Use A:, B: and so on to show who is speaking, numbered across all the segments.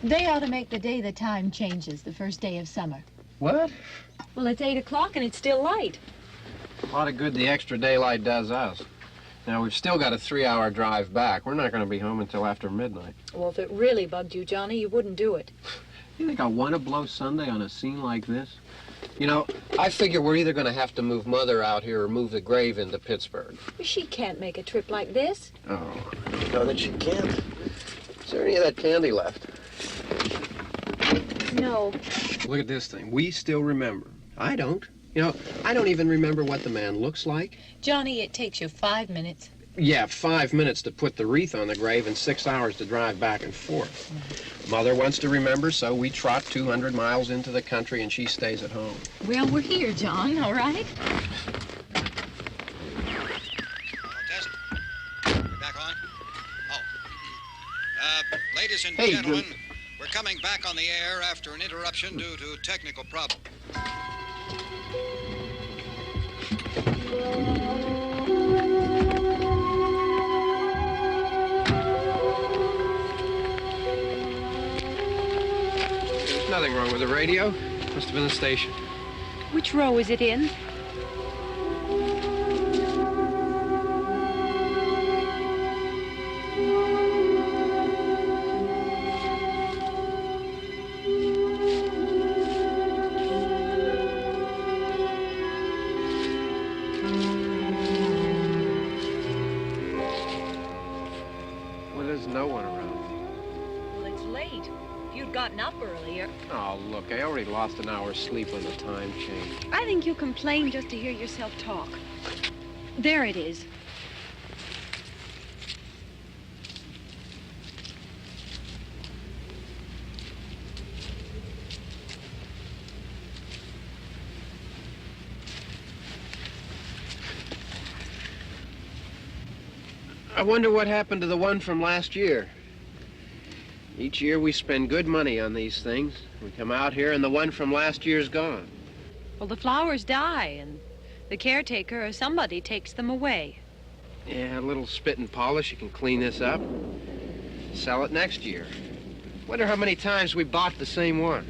A: They ought to make the day the time changes, the first day of summer.
B: What?
A: Well, it's 8 o'clock and it's still light.
B: A lot of good the extra daylight does us. Now, we've still got a 3-hour drive back. We're not going to be home until after midnight.
A: Well, if it really bugged you, Johnny, you wouldn't do it.
B: You think I want to blow Sunday on a scene like this? You know, I figure we're either going to have to move Mother out here or move the grave into Pittsburgh.
A: She can't make a trip like this.
B: Oh, no, that she can't. Is there any of that candy left?
A: No.
B: Look at this thing. We still remember. I don't. You know, I don't even remember what the man looks like.
A: Johnny, it takes you 5 minutes.
B: Yeah, 5 minutes to put the wreath on the grave and 6 hours to drive back and forth. Mother wants to remember, so we trot 200 miles into the country and she stays at home.
A: Well, we're here, John, all right?
C: Test. We're back on? Oh. Ladies and gentlemen, we're coming back on the air after an interruption due to technical problem.
B: There's nothing wrong with the radio. Must have been the station.
A: Which row is it in?
B: Well, there's no one around.
A: Well, it's late. If you'd gotten up earlier.
B: Oh, look, I already lost an hour's sleep when the time changed.
D: I think you complain just to hear yourself talk. There it is.
B: I wonder what happened to the one from last year. Each year we spend good money on these things. We come out here and the one from last year's gone.
D: Well, the flowers die, and the caretaker or somebody takes them away.
B: Yeah, a little spit and polish, you can clean this up. Sell it next year. Wonder how many times we bought the same one.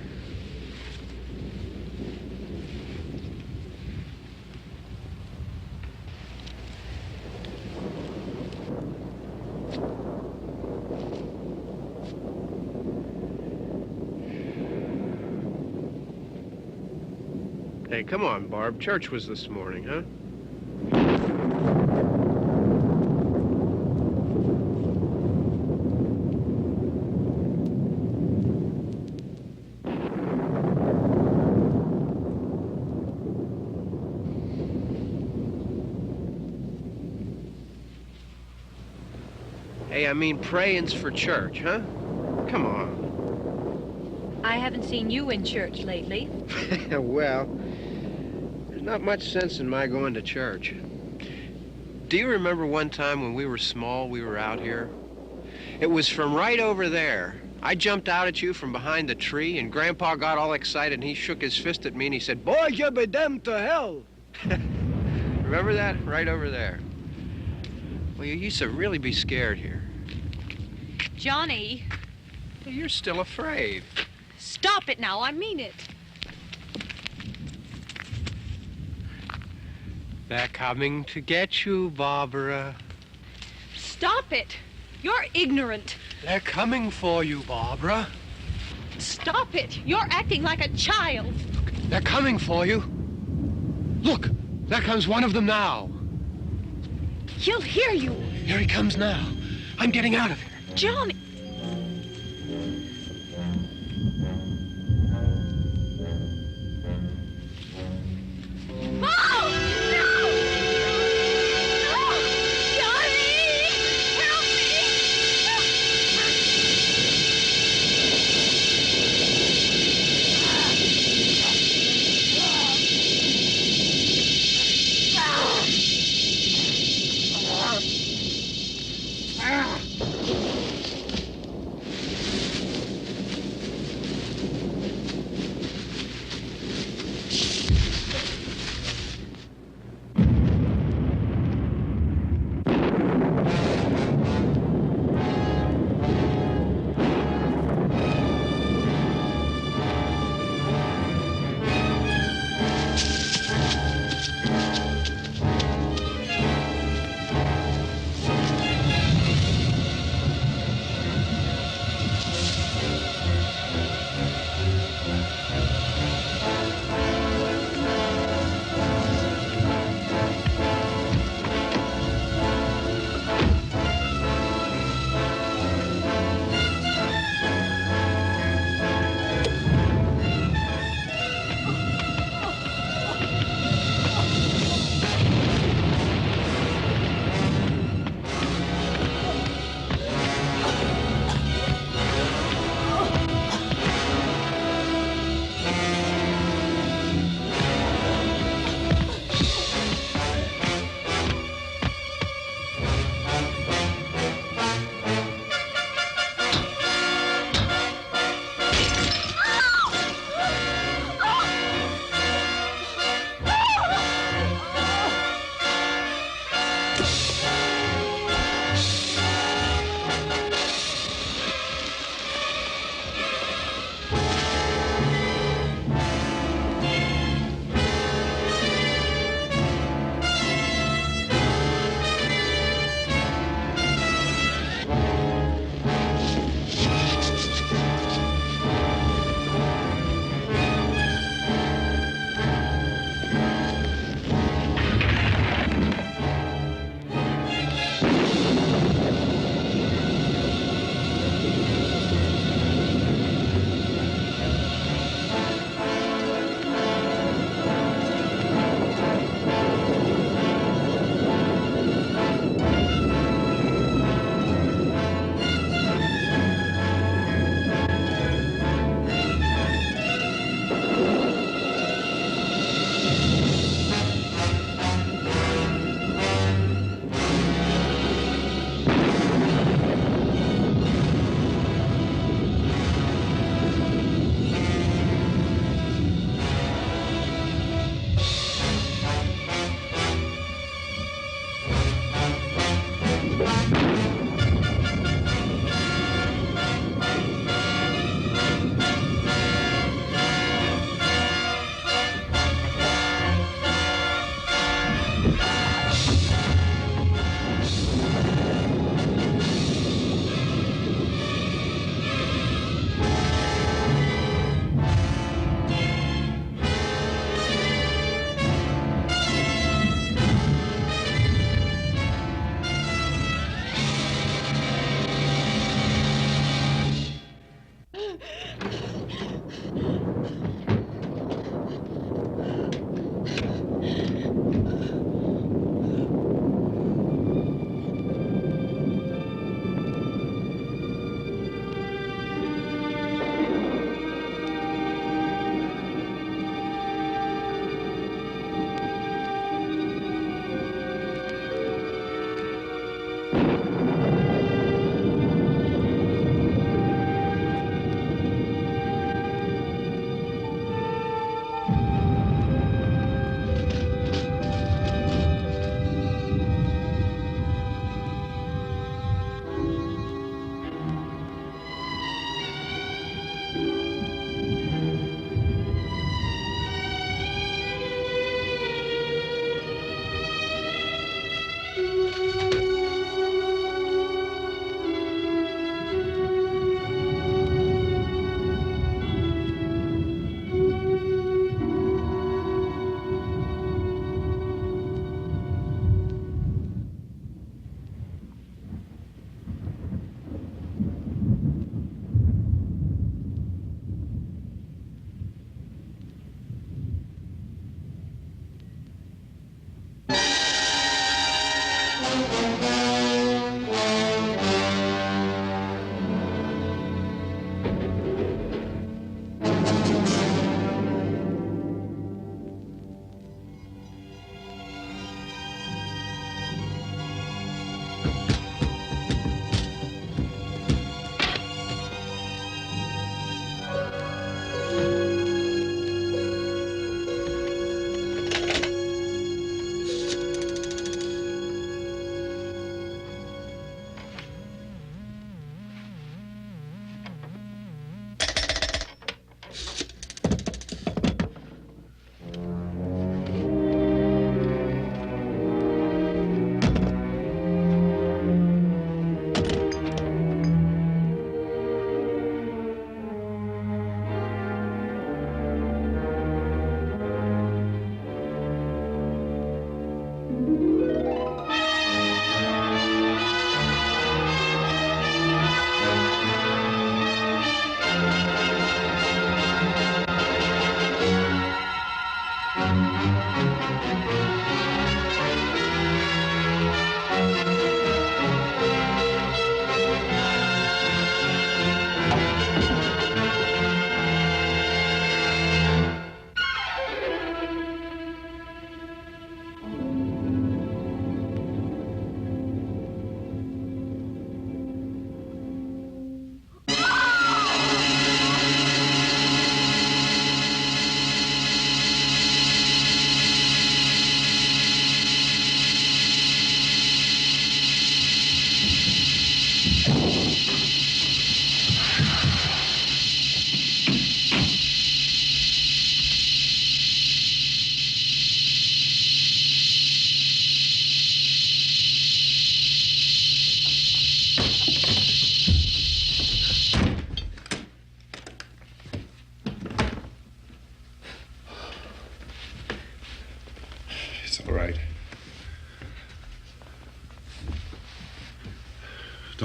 B: Hey, come on, Barb. Church was this morning, huh? Hey, I mean, praying's for church, huh? Come on.
D: I haven't seen you in church lately.
B: Well, there's not much sense in my going to church. Do you remember one time when we were small, we were out here? It was from right over there. I jumped out at you from behind the tree, and Grandpa got all excited, and he shook his fist at me, and he said, "Boy, you be damned to hell." Remember that? Right over there. Well, you used to really be scared here.
D: Johnny,
B: You're still afraid.
D: stop it now. I mean it.
B: They're coming to get you, Barbara.
D: Stop it. You're ignorant.
B: They're coming for you, Barbara.
D: Stop it. You're acting like a child.
B: They're coming for you. Look, there comes one of them now.
D: He'll hear you.
B: Here he comes now. I'm getting out of here.
D: Johnny. Oh! No! No! Johnny! Help me!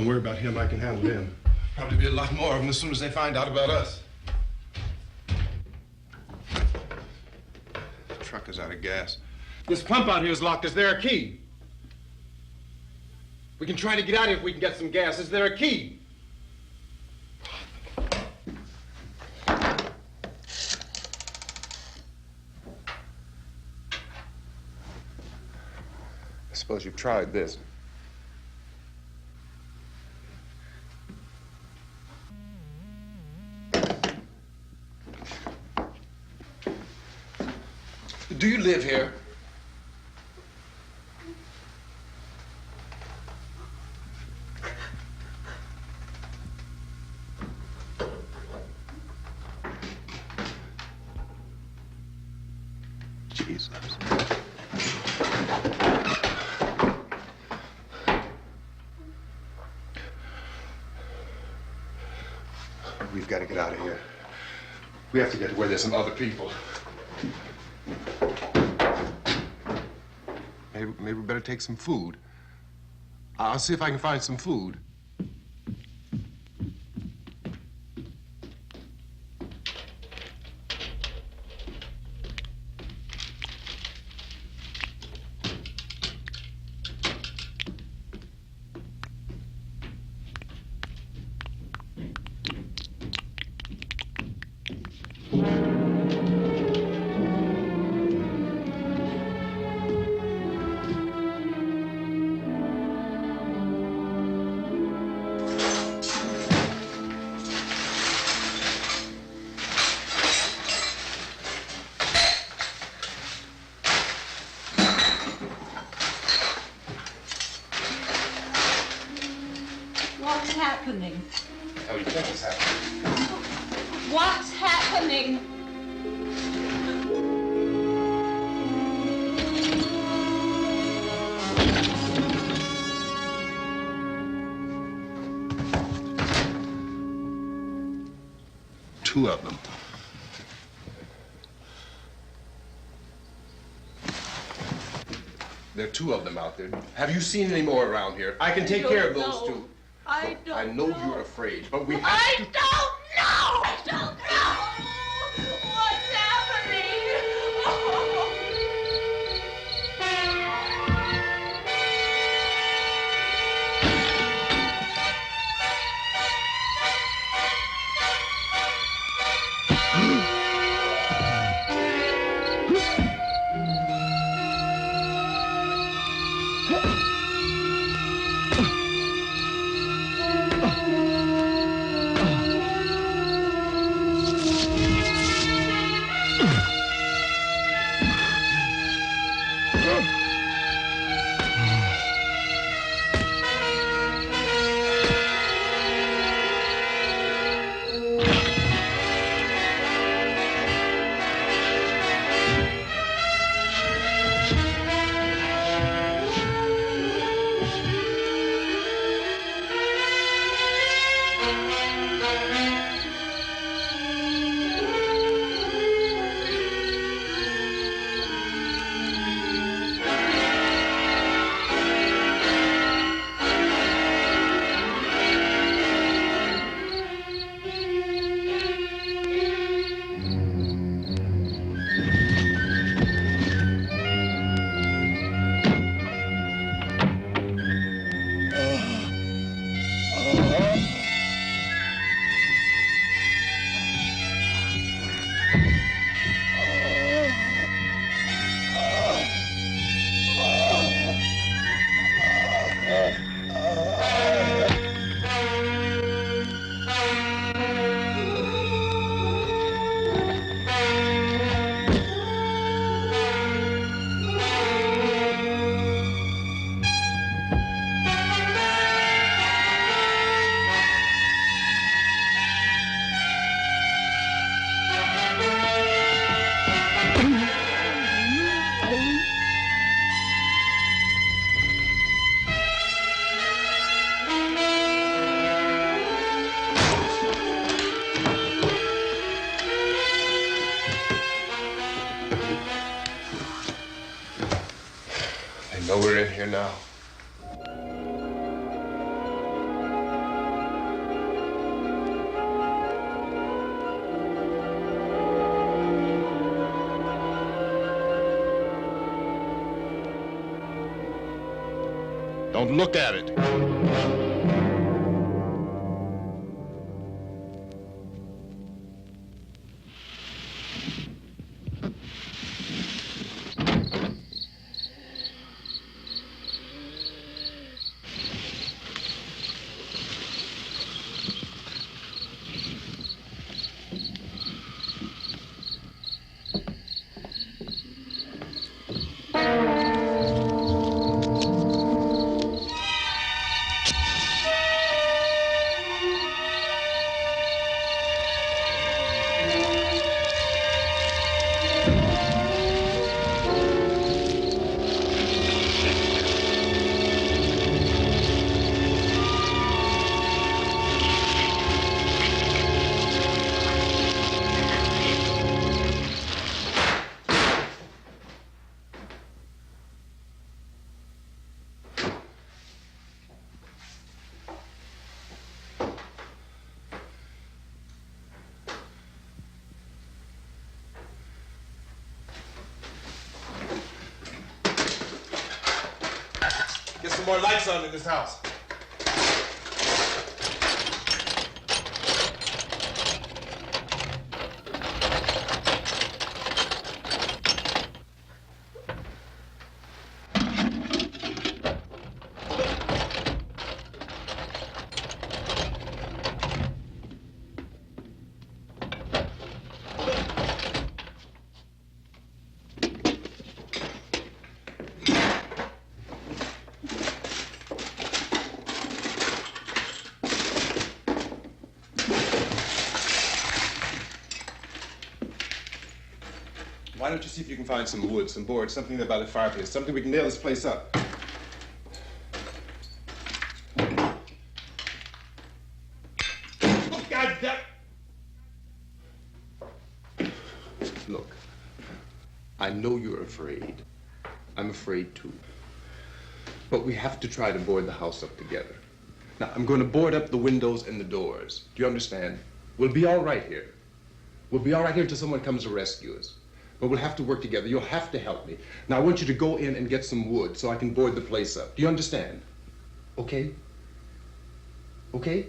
E: worry about him. I can handle him. Probably be a lot more of them as soon as they find out about us. The truck is out of gas. This pump out here is locked. Is there a key? We can try to get out of here if we can get some gas. Is there a key? I suppose you've tried this. Do you live here? Jesus. We've got to get out of here. We have to get to where there's some other people. Maybe we better take some food. I'll see if I can find some food.
D: What's happening?
E: How do you think it's happening?
D: What's happening?
E: Two of them. There are two of them out there. Have you seen any more around here? I can take care of those two.
D: I don't
E: I know you're afraid, but we have to...
D: I don't know! I don't know! What's happening?
E: I know we're in here now. Don't look at it.
F: Get some more lights on in this house. Why don't you see if you can find some wood, some board, something about the fireplace, something we can nail this place up. Oh, God damn!
E: Look, I know you're afraid. I'm afraid too. But we have to try to board the house up together. Now, I'm going to board up the windows and the doors. Do you understand? We'll be all right here. We'll be all right here until someone comes to rescue us. But we'll have to work together. You'll have to help me. Now, I want you to go in and get some wood so I can board the place up. Do you understand? Okay? Okay?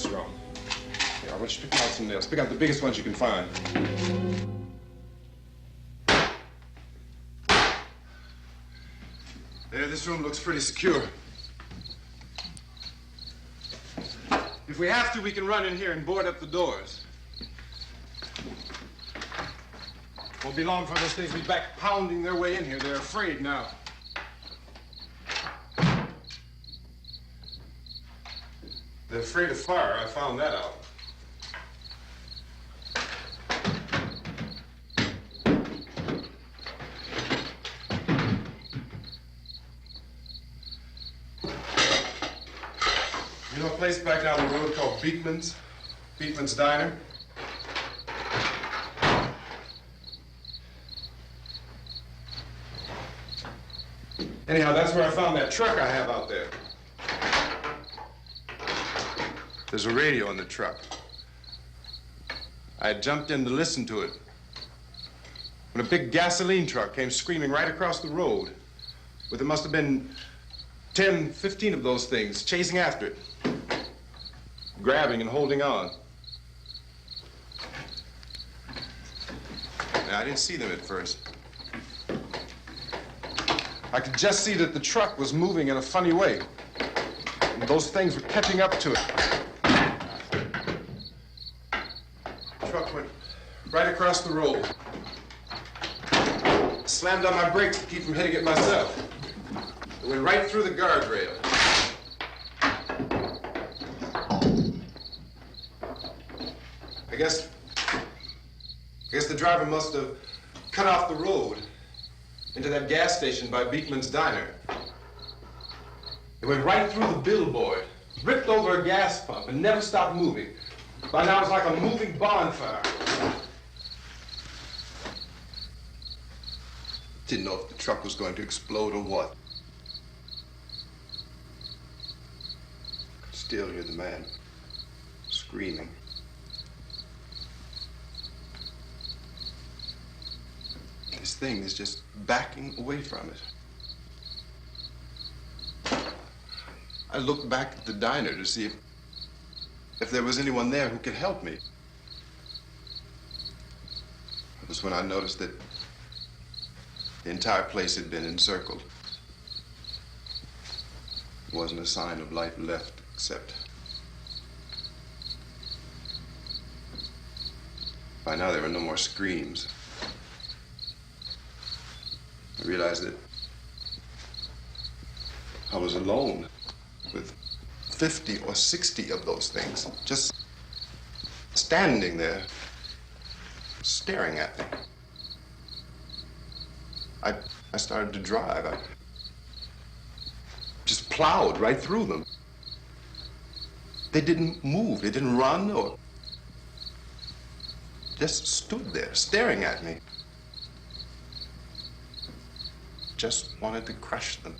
F: that's wrong. Here, I want you to pick out some nails. Pick out the biggest ones you can find. There, this room looks pretty secure. If we have to, we can run in here and board up the doors. Won't be long before those things be back pounding their way in here. They're afraid now. They're afraid of fire. I found that out. You know a place back down the road called Beekman's? Beekman's Diner? Anyhow, that's where I found that truck I have out there. There's a radio in the truck. I had jumped in to listen to it when a big gasoline truck came screaming right across the road with, it must have been 10, 15 of those things chasing after it, grabbing and holding on. Now, I didn't see them at first. I could just see that the truck was moving in a funny way, and those things were catching up to it. The truck went right across the road. I slammed on my brakes to keep from hitting it myself. It went right through the guardrail. I guess the driver must have cut off the road into that gas station by Beekman's Diner. It went right through the billboard, ripped over a gas pump, and never stopped moving. By now, it's like a moving bonfire. Didn't know if the truck was going to explode or what. Could still hear the man screaming. This thing is just backing away from it. I looked back at the diner to see if there was anyone there who could help me. It was when I noticed that the entire place had been encircled. There wasn't a sign of life left except by now there were no more screams. I realized that I was alone with 50 or 60 of those things, just standing there, staring at me. I started to drive. I just plowed right through them. They didn't move. They didn't run or just stood there, staring at me. Just wanted to crush them.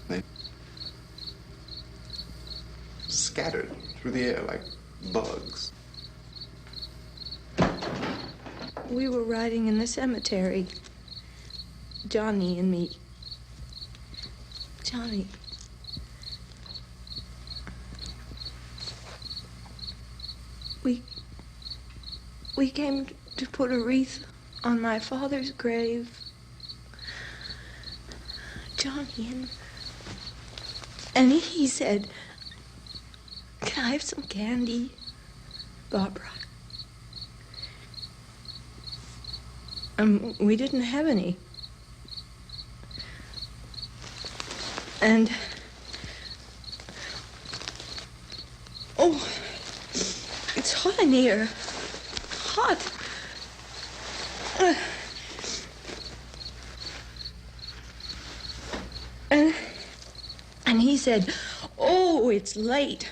F: They scattered through the air like bugs.
G: We were riding in the cemetery, Johnny and me. Johnny. We came to put a wreath on my father's grave. Johnny, and he said, "Can I have some candy, Barbara?" We didn't have any. And oh, it's hot in here. Hot. And he said, "Oh, it's late.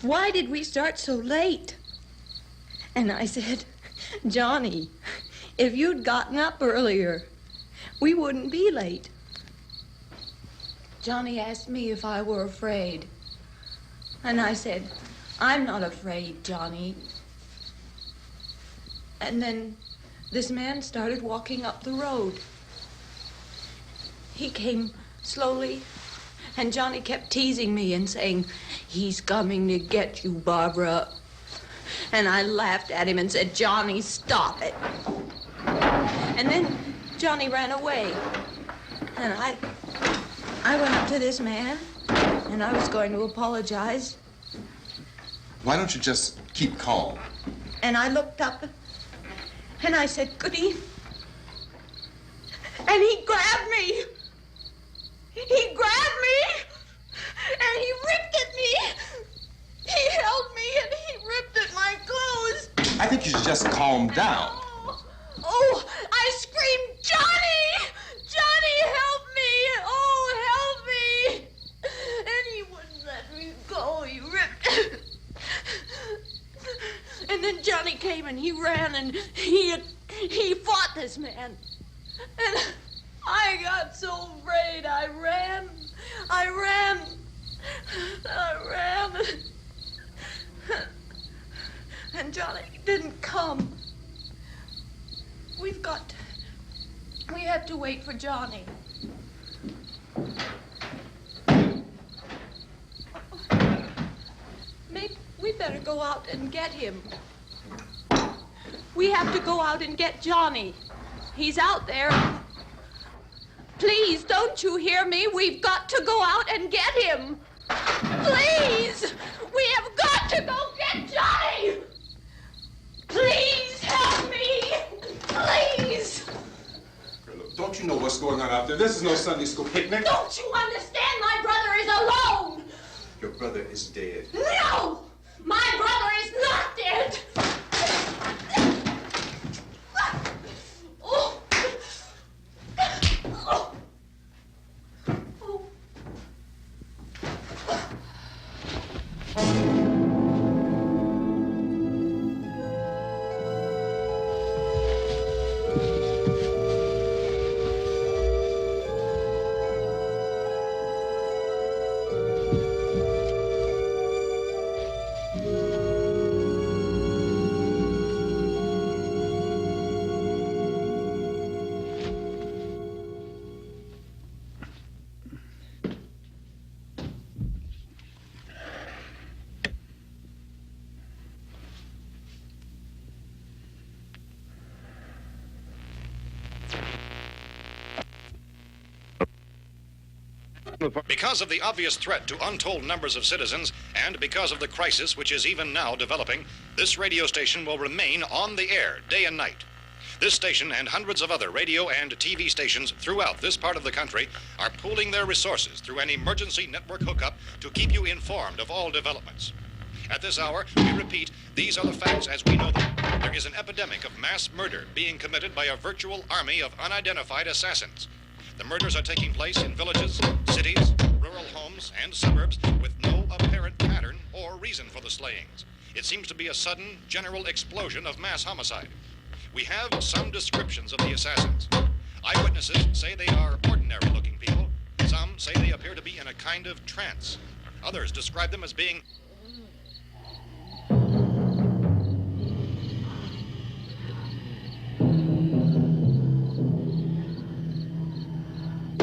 G: Why did we start so late?" And I said, "Johnny, if you'd gotten up earlier, we wouldn't be late." Johnny asked me if I were afraid. And I said, "I'm not afraid, Johnny." And then this man started walking up the road. He came slowly And Johnny kept teasing me and saying, "He's coming to get you, Barbara." And I laughed at him and said, "Johnny, stop it." And then Johnny ran away. And I went up to this man, and I was going to apologize.
F: Why don't you just keep calm?
G: And I looked up, and I said, "Good evening." And he grabbed me. He grabbed me, and he ripped at me. He held me, and he ripped at my clothes.
F: I think you should just calm down.
G: Oh, I screamed, "Johnny! Johnny, help me! Oh, help me!" And he wouldn't let me go. He ripped. And then Johnny came and he ran and he fought this man. And I got so afraid. I ran. And Johnny didn't come. We have to wait for Johnny. Maybe we better go out and get him. We have to go out and get Johnny. He's out there. Please, don't you hear me? We've got to go out and get him. Please! We have got to go get Johnny! Please help me! Please!
F: Don't you know what's going on out there? This is no Sunday school picnic.
G: Don't you understand? My brother is alone!
F: Your brother is dead.
G: No! My brother is not dead! Oh. Oh. Oh.
C: Because of the obvious threat to untold numbers of citizens, and because of the crisis which is even now developing, this radio station will remain on the air day and night. This station and hundreds of other radio and TV stations throughout this part of the country are pooling their resources through an emergency network hookup to keep you informed of all developments. At this hour, we repeat, these are the facts as we know them. There is an epidemic of mass murder being committed by a virtual army of unidentified assassins. The murders are taking place in villages, cities, rural homes, and suburbs with no apparent pattern or reason for the slayings. It seems to be a sudden, general explosion of mass homicide. We have some descriptions of the assassins. Eyewitnesses say they are ordinary-looking people. Some say they appear to be in a kind of trance. Others describe them as being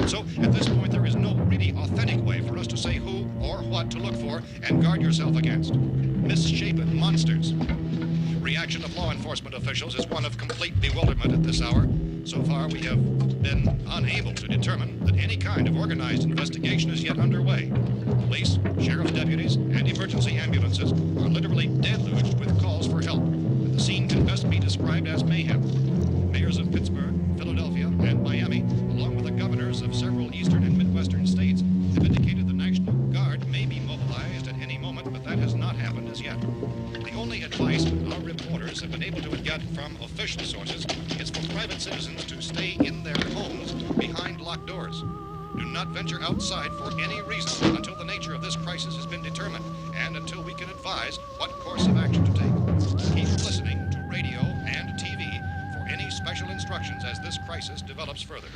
C: So, at this point, there is no really authentic way for us to say who or what to look for and guard yourself against. Misshapen monsters. Reaction of law enforcement officials is one of complete bewilderment at this hour. So far, we have been unable to determine that any kind of organized investigation is yet underway. Police, sheriff's deputies, and emergency ambulances are literally deluged with calls for help, and the scene can best be described as mayhem. Mayors of Pittsburgh, Philadelphia, and Miami, along with the governors of several eastern and midwestern states, have indicated the National Guard may be mobilized at any moment, but that has not happened as yet. The only advice our reporters have been able to get from official sources is for private citizens to stay in their homes behind locked doors. Do not venture outside for any reason until the nature of this crisis has been determined and until we can advise what course of action to take. Keep listening to radio and TV for any special instructions as this crisis develops further.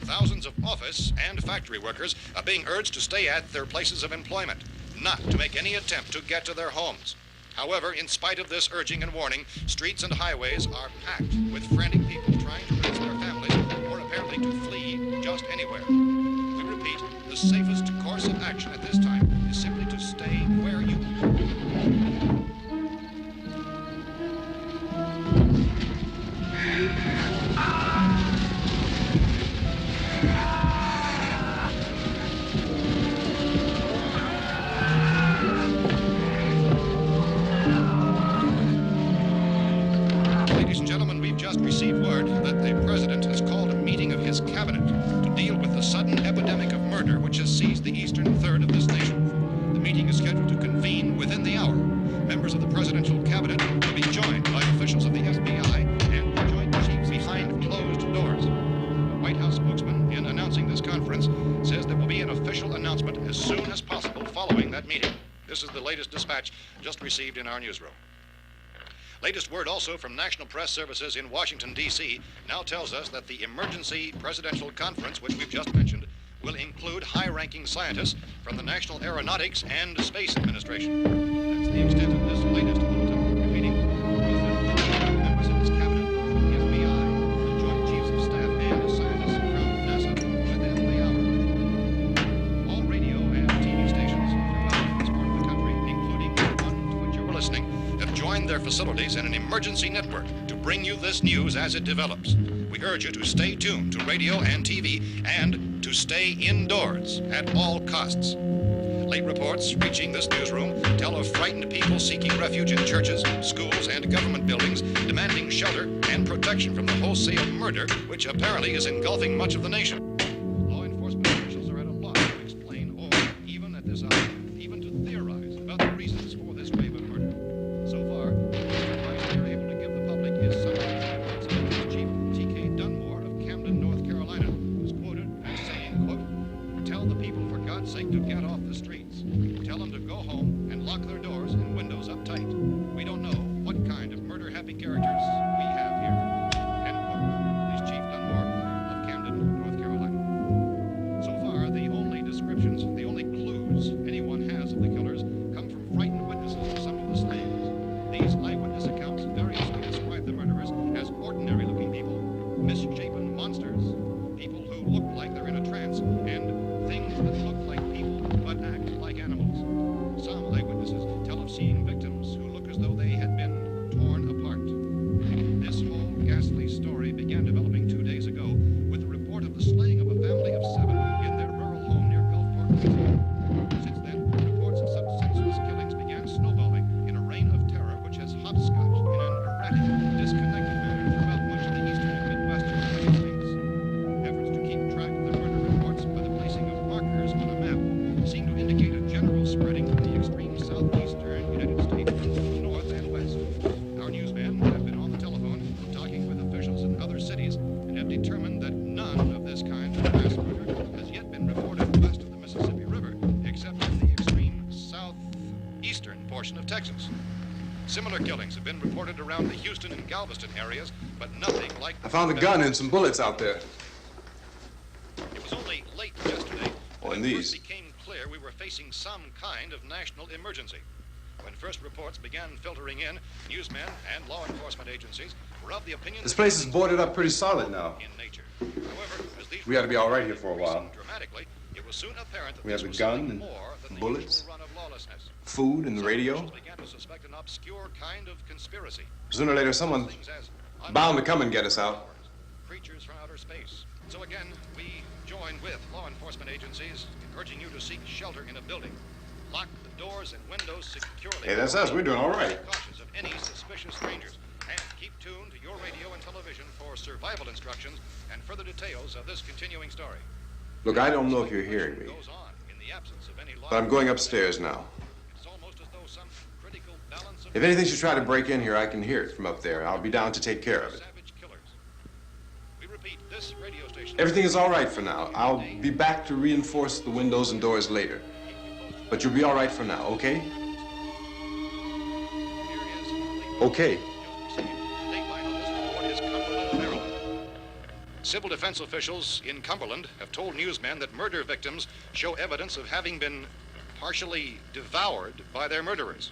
C: Thousands of office and factory workers are being urged to stay at their places of employment, not to make any attempt to get to their homes. However, in spite of this urging and warning, streets and highways are packed with frantic people trying to reach their families or apparently to flee just anywhere. We repeat, the safest course of action at this time is simply to stay where you are. Ladies and gentlemen, we've just received word that the President has called a meeting of his cabinet to deal with the sudden epidemic of murder which has seized the eastern third of this nation. The meeting is scheduled to convene within the hour. Members of the presidential cabinet will be joined by officials of the FBI and joint chiefs behind closed doors. The White House spokesman, in announcing this conference, says there will be an official announcement as soon as possible following that meeting. This is the latest dispatch just received in our newsroom. Latest word also from National Press Services in Washington, D.C. now tells us that the emergency presidential conference, which we've just mentioned, will include high-ranking scientists from the National Aeronautics and Space Administration. That's the extent of this latest bulletin. Repeating, members of his cabinet, the FBI, the Joint Chiefs of Staff, and scientists from NASA within the hour. All radio and TV stations throughout this part of the country, including the one to which you were listening, have joined their facilities in an emergency network to bring you this news as it develops. We urge you to stay tuned to radio and TV and to stay indoors at all costs. Late reports reaching this newsroom tell of frightened people seeking refuge in churches, schools, and government buildings, demanding shelter and protection from the wholesale murder which apparently is engulfing much of the nation. Law enforcement officials are at a loss to explain or, even at this hour, even to theorize about the reasons for this wave of murder. So far, the advice we are able to give the public is summary reports of Police Chief T.K. Dunmore of Camden, North Carolina, who's quoted as saying, quote, "Tell the people for God's sake to get off the streets. Tell them to go home and lock their doors and windows up tight. We don't know what kind of murder-happy characters we have here." End quote. Police Chief Dunmore of Camden, North Carolina. So far, the only descriptions, the only clues anyone has of the killers come from frightened witnesses of some of the slayings. These eyewitness accounts variously describe the murderers as ordinary-looking people, misshapen monsters, people who look like they're in a trance, and things that look like people but act like animals. Some eyewitnesses tell of seeing victims who look as though they had been torn apart. This whole ghastly story began developing 2 days ago with the report of the slaying of a family of 7 in their rural home near Gulfport, Louisiana. Since then, reports of such senseless killings began snowballing in a reign of terror which has hopscotched in an erratic, disconnected manner throughout much of the eastern and midwestern United States. Efforts to keep track of the murder reports by the placing of markers on a map seem to indicate a general spreading from the extreme southeastern United States to the north and west. Our newsmen have been on the telephone talking with officials in other cities and have determined that none of this kind of mass murder has yet been reported west of the Mississippi River, except in the extreme southeastern portion of Texas. Similar killings have been reported around the Houston and Galveston areas, but nothing like...
F: I found a gun and some bullets out there.
C: It was only late yesterday
F: Oh,
C: that
F: and
C: it first
F: these.
C: became clear we were facing some kind of national emergency. When first reports began filtering in, newsmen and law enforcement agencies were of the opinion
F: This
C: that
F: place is
C: things
F: boarded
C: were
F: up pretty solid now.
C: in nature. However, as these
F: We ought to be all right here
C: reports
F: for a while.
C: increased dramatically, it was soon apparent that
F: We
C: this
F: have a
C: was
F: gun
C: something
F: and
C: more than the
F: bullets,
C: usual run of lawlessness.
F: food, and the
C: Some
F: radio.
C: officials began to suspect an obscure kind of conspiracy.
F: Sooner or later, someone's
C: Things as
F: bound to come and get us out.
C: creatures from outer space. So again, we join with law enforcement agencies in urging you to seek shelter in a building. Lock the doors and windows securely.
F: Hey, that's us. We're doing all right.
C: Be cautious of any suspicious strangers. And keep tuned to your radio and television for survival instructions and further details of this continuing story.
F: Look, I don't know if you're hearing me,
C: Goes on in the absence of any
F: but I'm going upstairs now.
C: It's almost as though some critical balance of
F: If anything should try to break in here, I can hear it from up there. I'll be down to take care of it.
C: savage killers. We repeat, this radio station.
F: Everything is all right for now. I'll be back to reinforce the windows and doors later. But you'll be all right for now, okay? Okay.
C: Civil defense officials in Cumberland have told newsmen that murder victims show evidence of having been partially devoured by their murderers.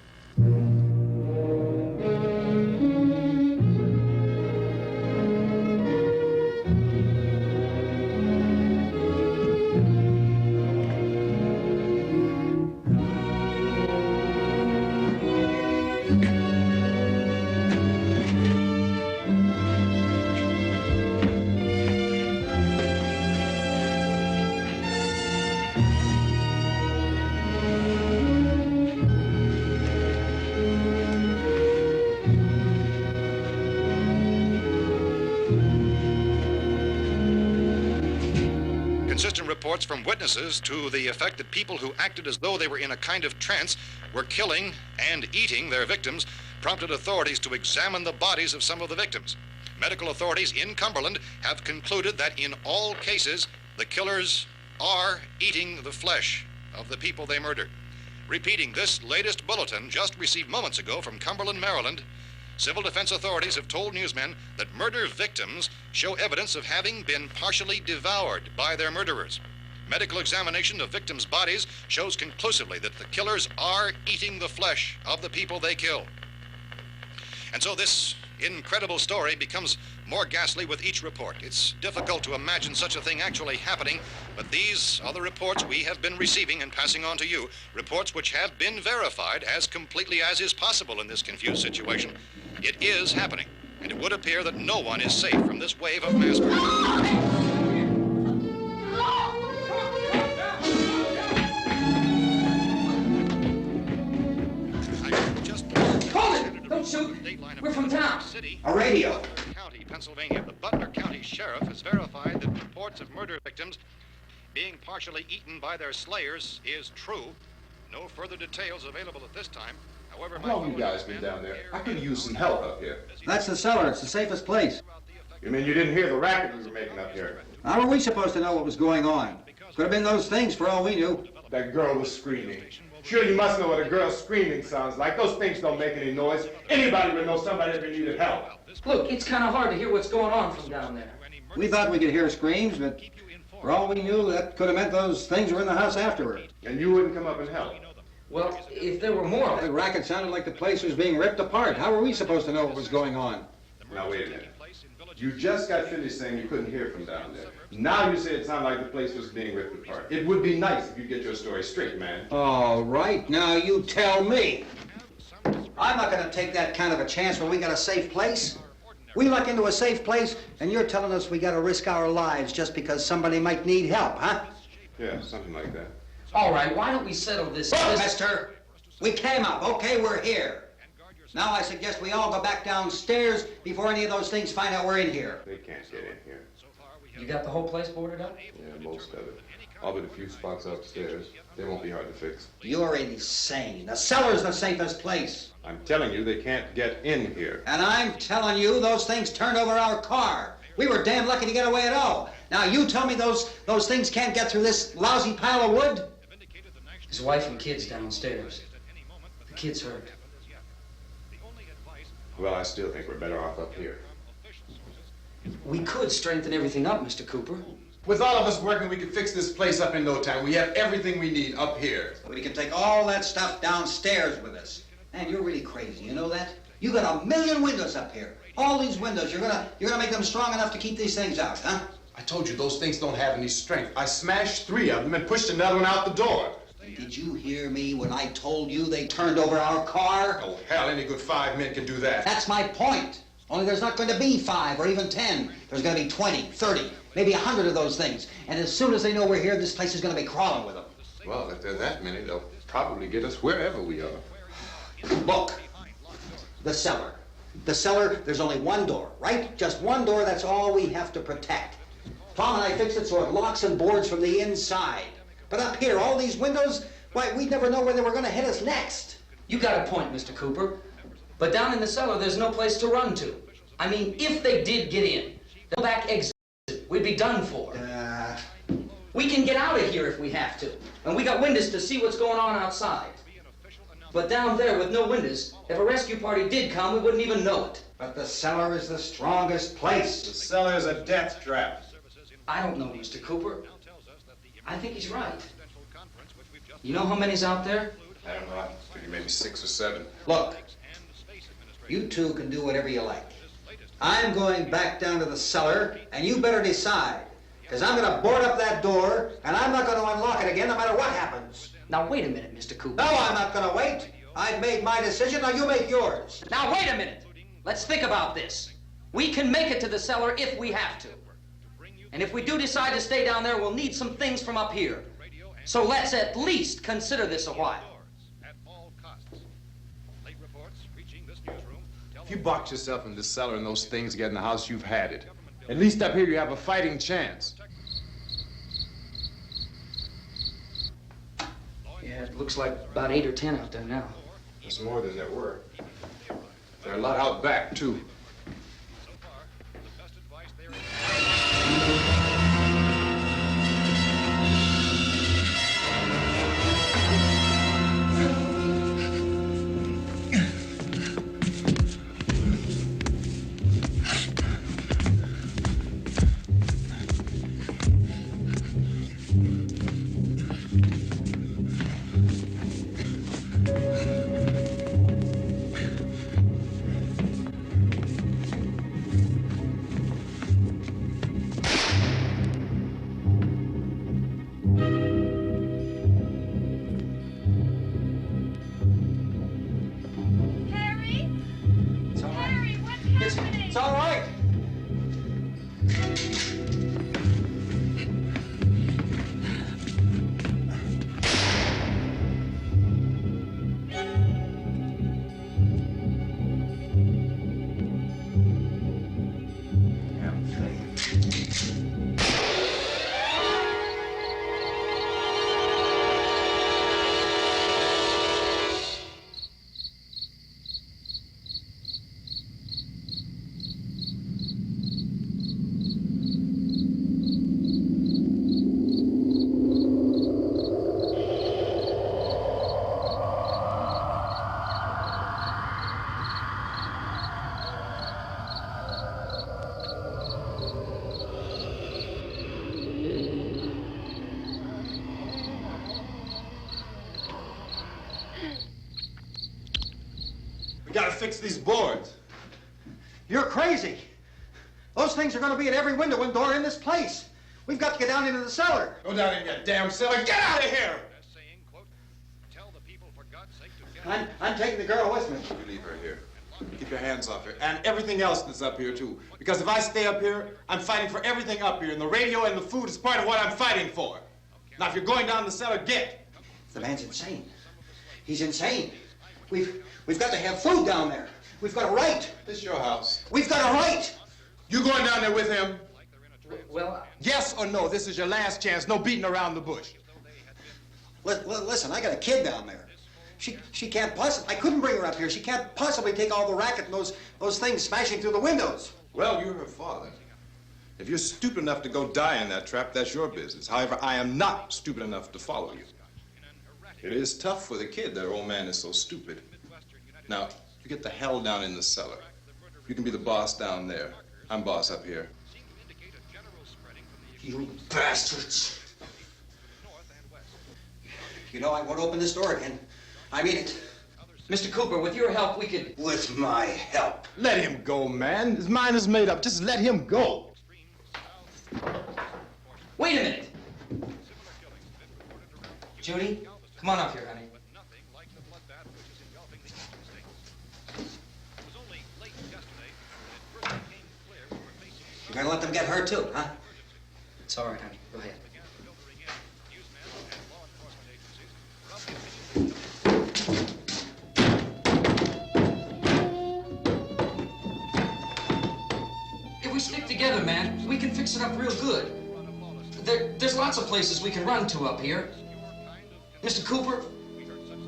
C: Inconsistent reports from witnesses to the effect that people who acted as though they were in a kind of trance were killing and eating their victims prompted authorities to examine the bodies of some of the victims. Medical authorities in Cumberland have concluded that in all cases, the killers are eating the flesh of the people they murdered. Repeating this latest bulletin just received moments ago from Cumberland, Maryland, civil defense authorities have told newsmen that murder victims show evidence of having been partially devoured by their murderers. Medical examination of victims' bodies shows conclusively that the killers are eating the flesh of the people they kill. And so this incredible story becomes more ghastly with each report. It's difficult to imagine such a thing actually happening, but these are the reports we have been receiving and passing on to you, reports which have been verified as completely as is possible in this confused situation. It is happening, and it would appear that no one is safe from this wave of mass murder.
H: Don't shoot. We're from town.
C: A
H: radio.
C: County, Pennsylvania. The Butler County Sheriff has verified that reports of murder victims being partially eaten by their slayers is true. No further details available at this time. However,
E: How long you guys been down there? I could use some help up here.
I: That's the cellar. It's the safest place.
F: You mean you didn't hear the racket we were making up here?
I: How were we supposed to know what was going on? Could have been those things for all we knew.
F: That girl was screaming. Sure, you must know what a girl screaming sounds like. Those things don't make any noise. Anybody would know somebody ever needed help.
H: Look, it's kind of hard to hear what's going on from down there.
I: We thought we could hear screams, but for all we knew, that could have meant those things were in the house afterward.
F: And you wouldn't come up and help?
H: Well, if there were more...
I: The racket sounded like the place was being ripped apart. How were we supposed to know what was going on?
F: Now, wait a minute. You just got finished saying you couldn't hear from down there. Now you say it sounded like the place was being ripped apart. It would be nice if you get your story straight, man.
I: All right, now you tell me. I'm not going to take that kind of a chance when we got a safe place. We luck into a safe place, and you're telling us we got to risk our lives just because somebody might need help, huh?
F: Yeah, something like that.
H: All right, why don't we settle this...
I: Look, mister, we came up. Okay, we're here. Now I suggest we all go back downstairs before any of those things find out we're in here.
F: They can't get in here.
H: You got the whole place boarded up?
F: Yeah, most of it. All but a few spots upstairs. They won't be hard to fix.
I: You're insane. The cellar's the safest place.
F: I'm telling you, they can't get in here.
I: And I'm telling you, those things turned over our car. We were damn lucky to get away at all. Now you tell me those things can't get through this lousy pile of wood?
H: His wife and kids downstairs. The kid's hurt.
F: Well, I still think we're better off up here.
H: We could strengthen everything up, Mr. Cooper.
F: With all of us working, we could fix this place up in no time. We have everything we need up here.
I: We can take all that stuff downstairs with us. Man, you're really crazy, you know that? You got 1,000,000 windows up here. All these windows, you're gonna make them strong enough to keep these things out, huh?
F: I told you, those things don't have any strength. I smashed 3 of them and pushed another one out the door.
I: Did you hear me when I told you they turned over our car?
F: Oh, hell, any good 5 men can do that.
I: That's my point. Only there's not going to be 5 or even 10. There's going to be 20, 30, maybe 100 of those things. And as soon as they know we're here, this place is going to be crawling with them.
F: Well, if there are that many, they'll probably get us wherever we are.
I: Look, the cellar. The cellar, there's only one door, right? Just one door, that's all we have to protect. Tom and I fixed it so it locks and boards from the inside. But up here, all these windows, why, we'd never know where they were going to hit us next.
H: You got a point, Mr. Cooper. But down in the cellar, there's no place to run to. I mean, if they did get in, the back exit, we'd be done for. We can get out of here if we have to. And we got windows to see what's going on outside. But down there with no windows, if a rescue party did come, we wouldn't even know it.
I: But the cellar is the strongest place.
F: The cellar is a death trap.
H: I don't know, Mr. Cooper. I think he's right. You know how many's out there?
F: I don't know. I figure maybe 6 or 7.
I: Look, you two can do whatever you like. I'm going back down to the cellar, and you better decide. Because I'm going to board up that door, and I'm not going to unlock it again no matter what happens.
H: Now, wait a minute, Mr. Cooper.
I: No, I'm not going to wait. I've made my decision, now you make yours.
H: Now, wait a minute. Let's think about this. We can make it to the cellar if we have to. And if we do decide to stay down there, we'll need some things from up here. So let's at least consider this a while.
F: If you box yourself in the cellar and those things get in the house, you've had it. At least up here you have a fighting chance.
H: Looks like about 8 or 10 out there now.
F: There's more than there were. There are a lot out back, too.
I: It's all right.
F: We gotta fix these boards.
I: You're crazy. Those things are going to be at every window and door in this place. We've got to get down into the cellar.
F: Go down in your damn cellar. Get out of here!
I: I'm taking the girl with me.
F: You leave her here. Keep your hands off her. And everything else that's up here, too. Because if I stay up here, I'm fighting for everything up here. And the radio and the food is part of what I'm fighting for. Now, if you're going down the cellar, get.
I: The man's insane. He's insane. We've got to have food down there. We've got a right.
F: This is your house.
I: We've got a right.
F: You going down there with him?
H: Well,
F: Yes or no? This is your last chance. No beating around the bush.
I: Listen, I got a kid down there. She can't possibly, I couldn't bring her up here. She can't possibly take all the racket and those things smashing through the windows.
F: Well, you're her father. If you're stupid enough to go die in that trap, that's your business. However, I am not stupid enough to follow you. It is tough for the kid that her old man is so stupid. Now, you get the hell down in the cellar. You can be the boss down there. I'm boss up here.
I: You bastards. You know, I won't open this door again. I mean it.
H: Mr. Cooper, with your help, we could...
I: With my help.
F: Let him go, man. His mind is made up. Just let him go.
H: Wait a minute. Judy, come on up here, honey.
I: You're gonna let them get hurt too, huh?
H: It's all right, honey. Go ahead. If we stick together, man, we can fix it up real good. There's lots of places we can run to up here. Mr. Cooper,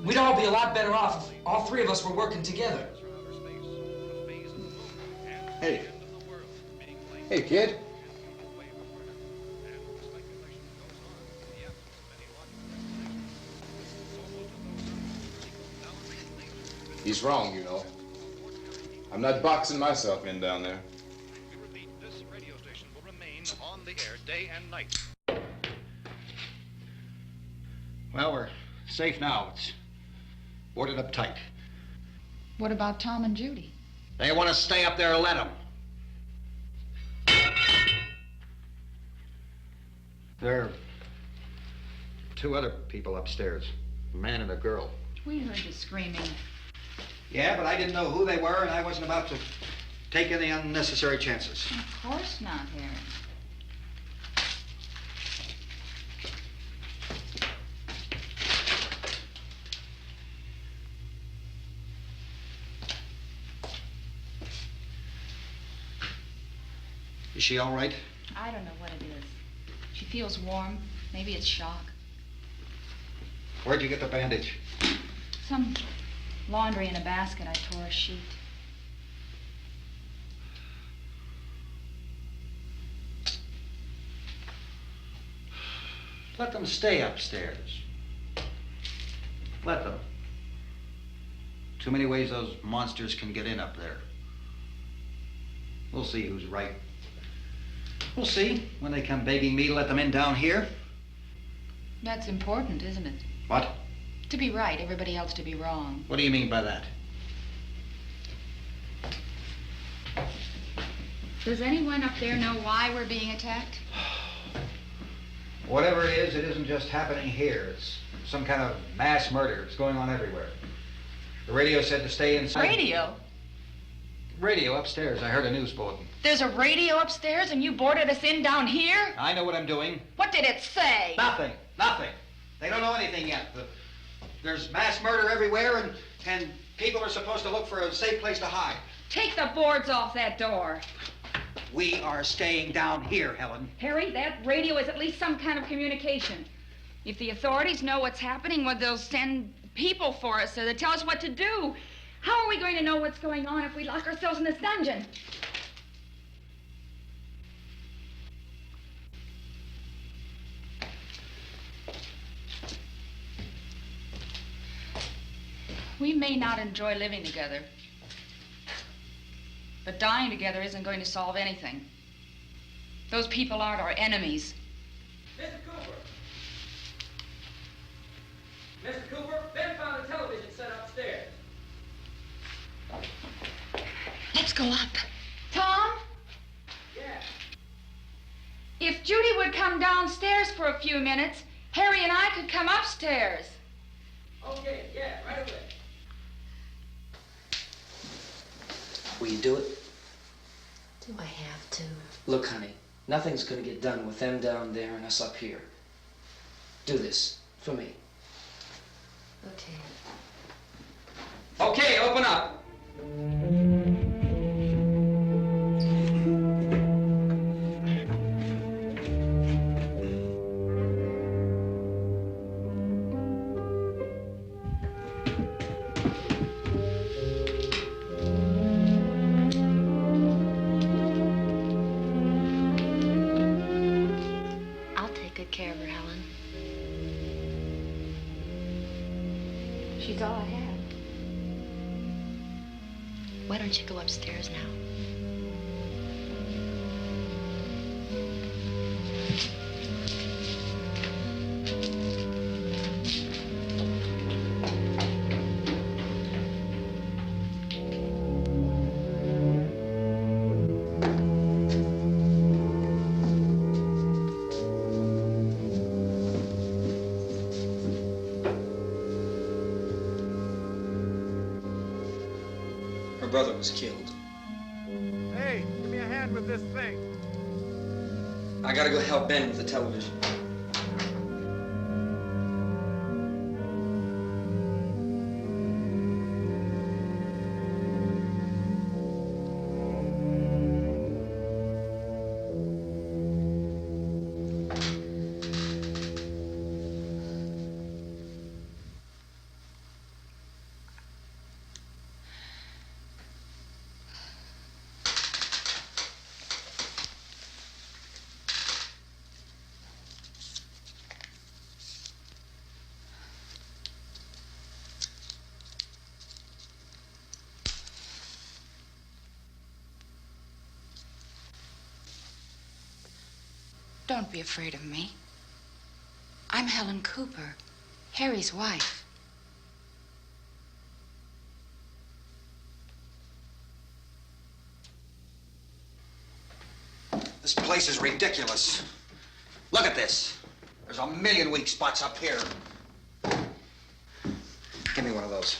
H: we'd all be a lot better off if all three of us were working together.
F: Hey. Hey, kid. He's wrong, you know. I'm not boxing myself in down there.
C: This radio station will remain on the air day and night.
I: Well, we're safe now. It's boarded up tight.
A: What about Tom and Judy?
I: They want to stay up there, let them. There are two other people upstairs, a man and a girl.
A: We heard the screaming.
I: Yeah, but I didn't know who they were, and I wasn't about to take any unnecessary chances.
A: Of course not, Harry.
I: Is she all right?
A: I don't know what it is. She feels warm. Maybe it's shock.
J: Where'd you get the bandage?
K: Some laundry in a basket. I tore a sheet.
J: Let them stay upstairs. Let them. Too many ways those monsters can get in up there. We'll see who's right. We'll see when they come begging me to let them in down here.
K: That's important, isn't it?
J: What?
K: To be right, everybody else to be wrong.
J: What do you mean by that?
K: Does anyone up there know why we're being attacked?
J: Whatever it isn't just happening here. It's some kind of mass murder. It's going on everywhere. The radio said to stay inside.
K: Radio?
J: Radio upstairs. I heard a news bulletin.
K: There's a radio upstairs and you boarded us in down here?
J: I know what I'm doing.
K: What did it say?
J: Nothing. Nothing. They don't know anything yet. There's mass murder everywhere, and people are supposed to look for a safe place to hide.
K: Take the boards off that door.
J: We are staying down here, Helen.
K: Harry, that radio is at least some kind of communication. If the authorities know what's happening, well, they'll send people for us so they tell us what to do. How are we going to know what's going on if we lock ourselves in this dungeon? We may not enjoy living together, but dying together isn't going to solve anything. Those people aren't our enemies.
H: Mr. Cooper! Mr. Cooper, Ben found a television set upstairs.
K: Let's go up. Tom?
H: Yeah.
K: If Judy would come downstairs for a few minutes, Harry and I could come upstairs.
H: Okay, yeah, right away.
L: Will you do it?
M: Do I have to?
L: Look, honey, nothing's gonna get done with them down there and us up here. Do this for me.
M: Okay.
H: Okay, open up.
M: I'll take good care of her, Helen.
K: She's all I have.
M: Why don't you go upstairs now?
L: Her brother was killed.
F: Hey, give me a hand with this thing.
L: I gotta go help Ben with the television.
K: Don't be afraid of me. I'm Helen Cooper, Harry's wife.
I: This place is ridiculous. Look at this. There's a million weak spots up here. Give me one of those.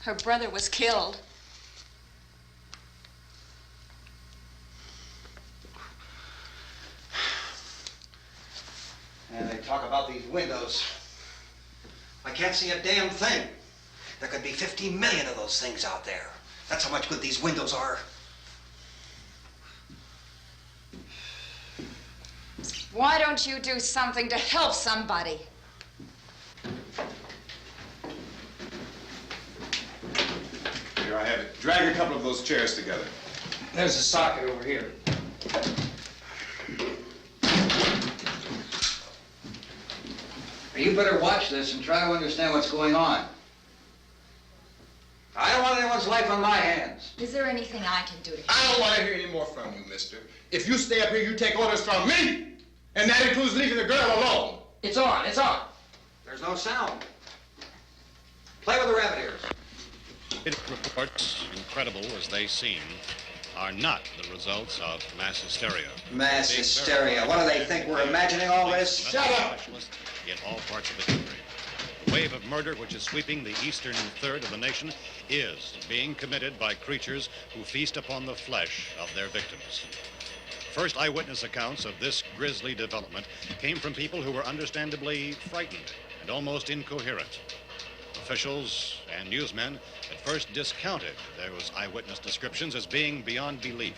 K: Her brother was killed.
I: And they talk about these windows. I can't see a damn thing. There could be 15 million of those things out there. That's how much good these windows are.
K: Why don't you do something to help somebody?
F: Here I have it. Drag a couple of those chairs together.
H: There's a socket over here.
J: You better watch this and try to understand what's going on. I don't want anyone's life on my hands.
K: Is there anything I can do to help?
F: I don't want to hear any more from you, mister. If you stay up here, you take orders from me. And that includes leaving the girl alone.
H: It's on, it's on.
I: There's no sound. Play with the rabbit ears.
C: Reports, incredible as they seem, are not the results of mass hysteria.
I: Mass hysteria. What do they think? We're imagining all this?
C: Shut up! In all parts of the country. The wave of murder which is sweeping the eastern third of the nation is being committed by creatures who feast upon the flesh of their victims. First eyewitness accounts of this grisly development came from people who were understandably frightened and almost incoherent. Officials and newsmen at first discounted those eyewitness descriptions as being beyond belief.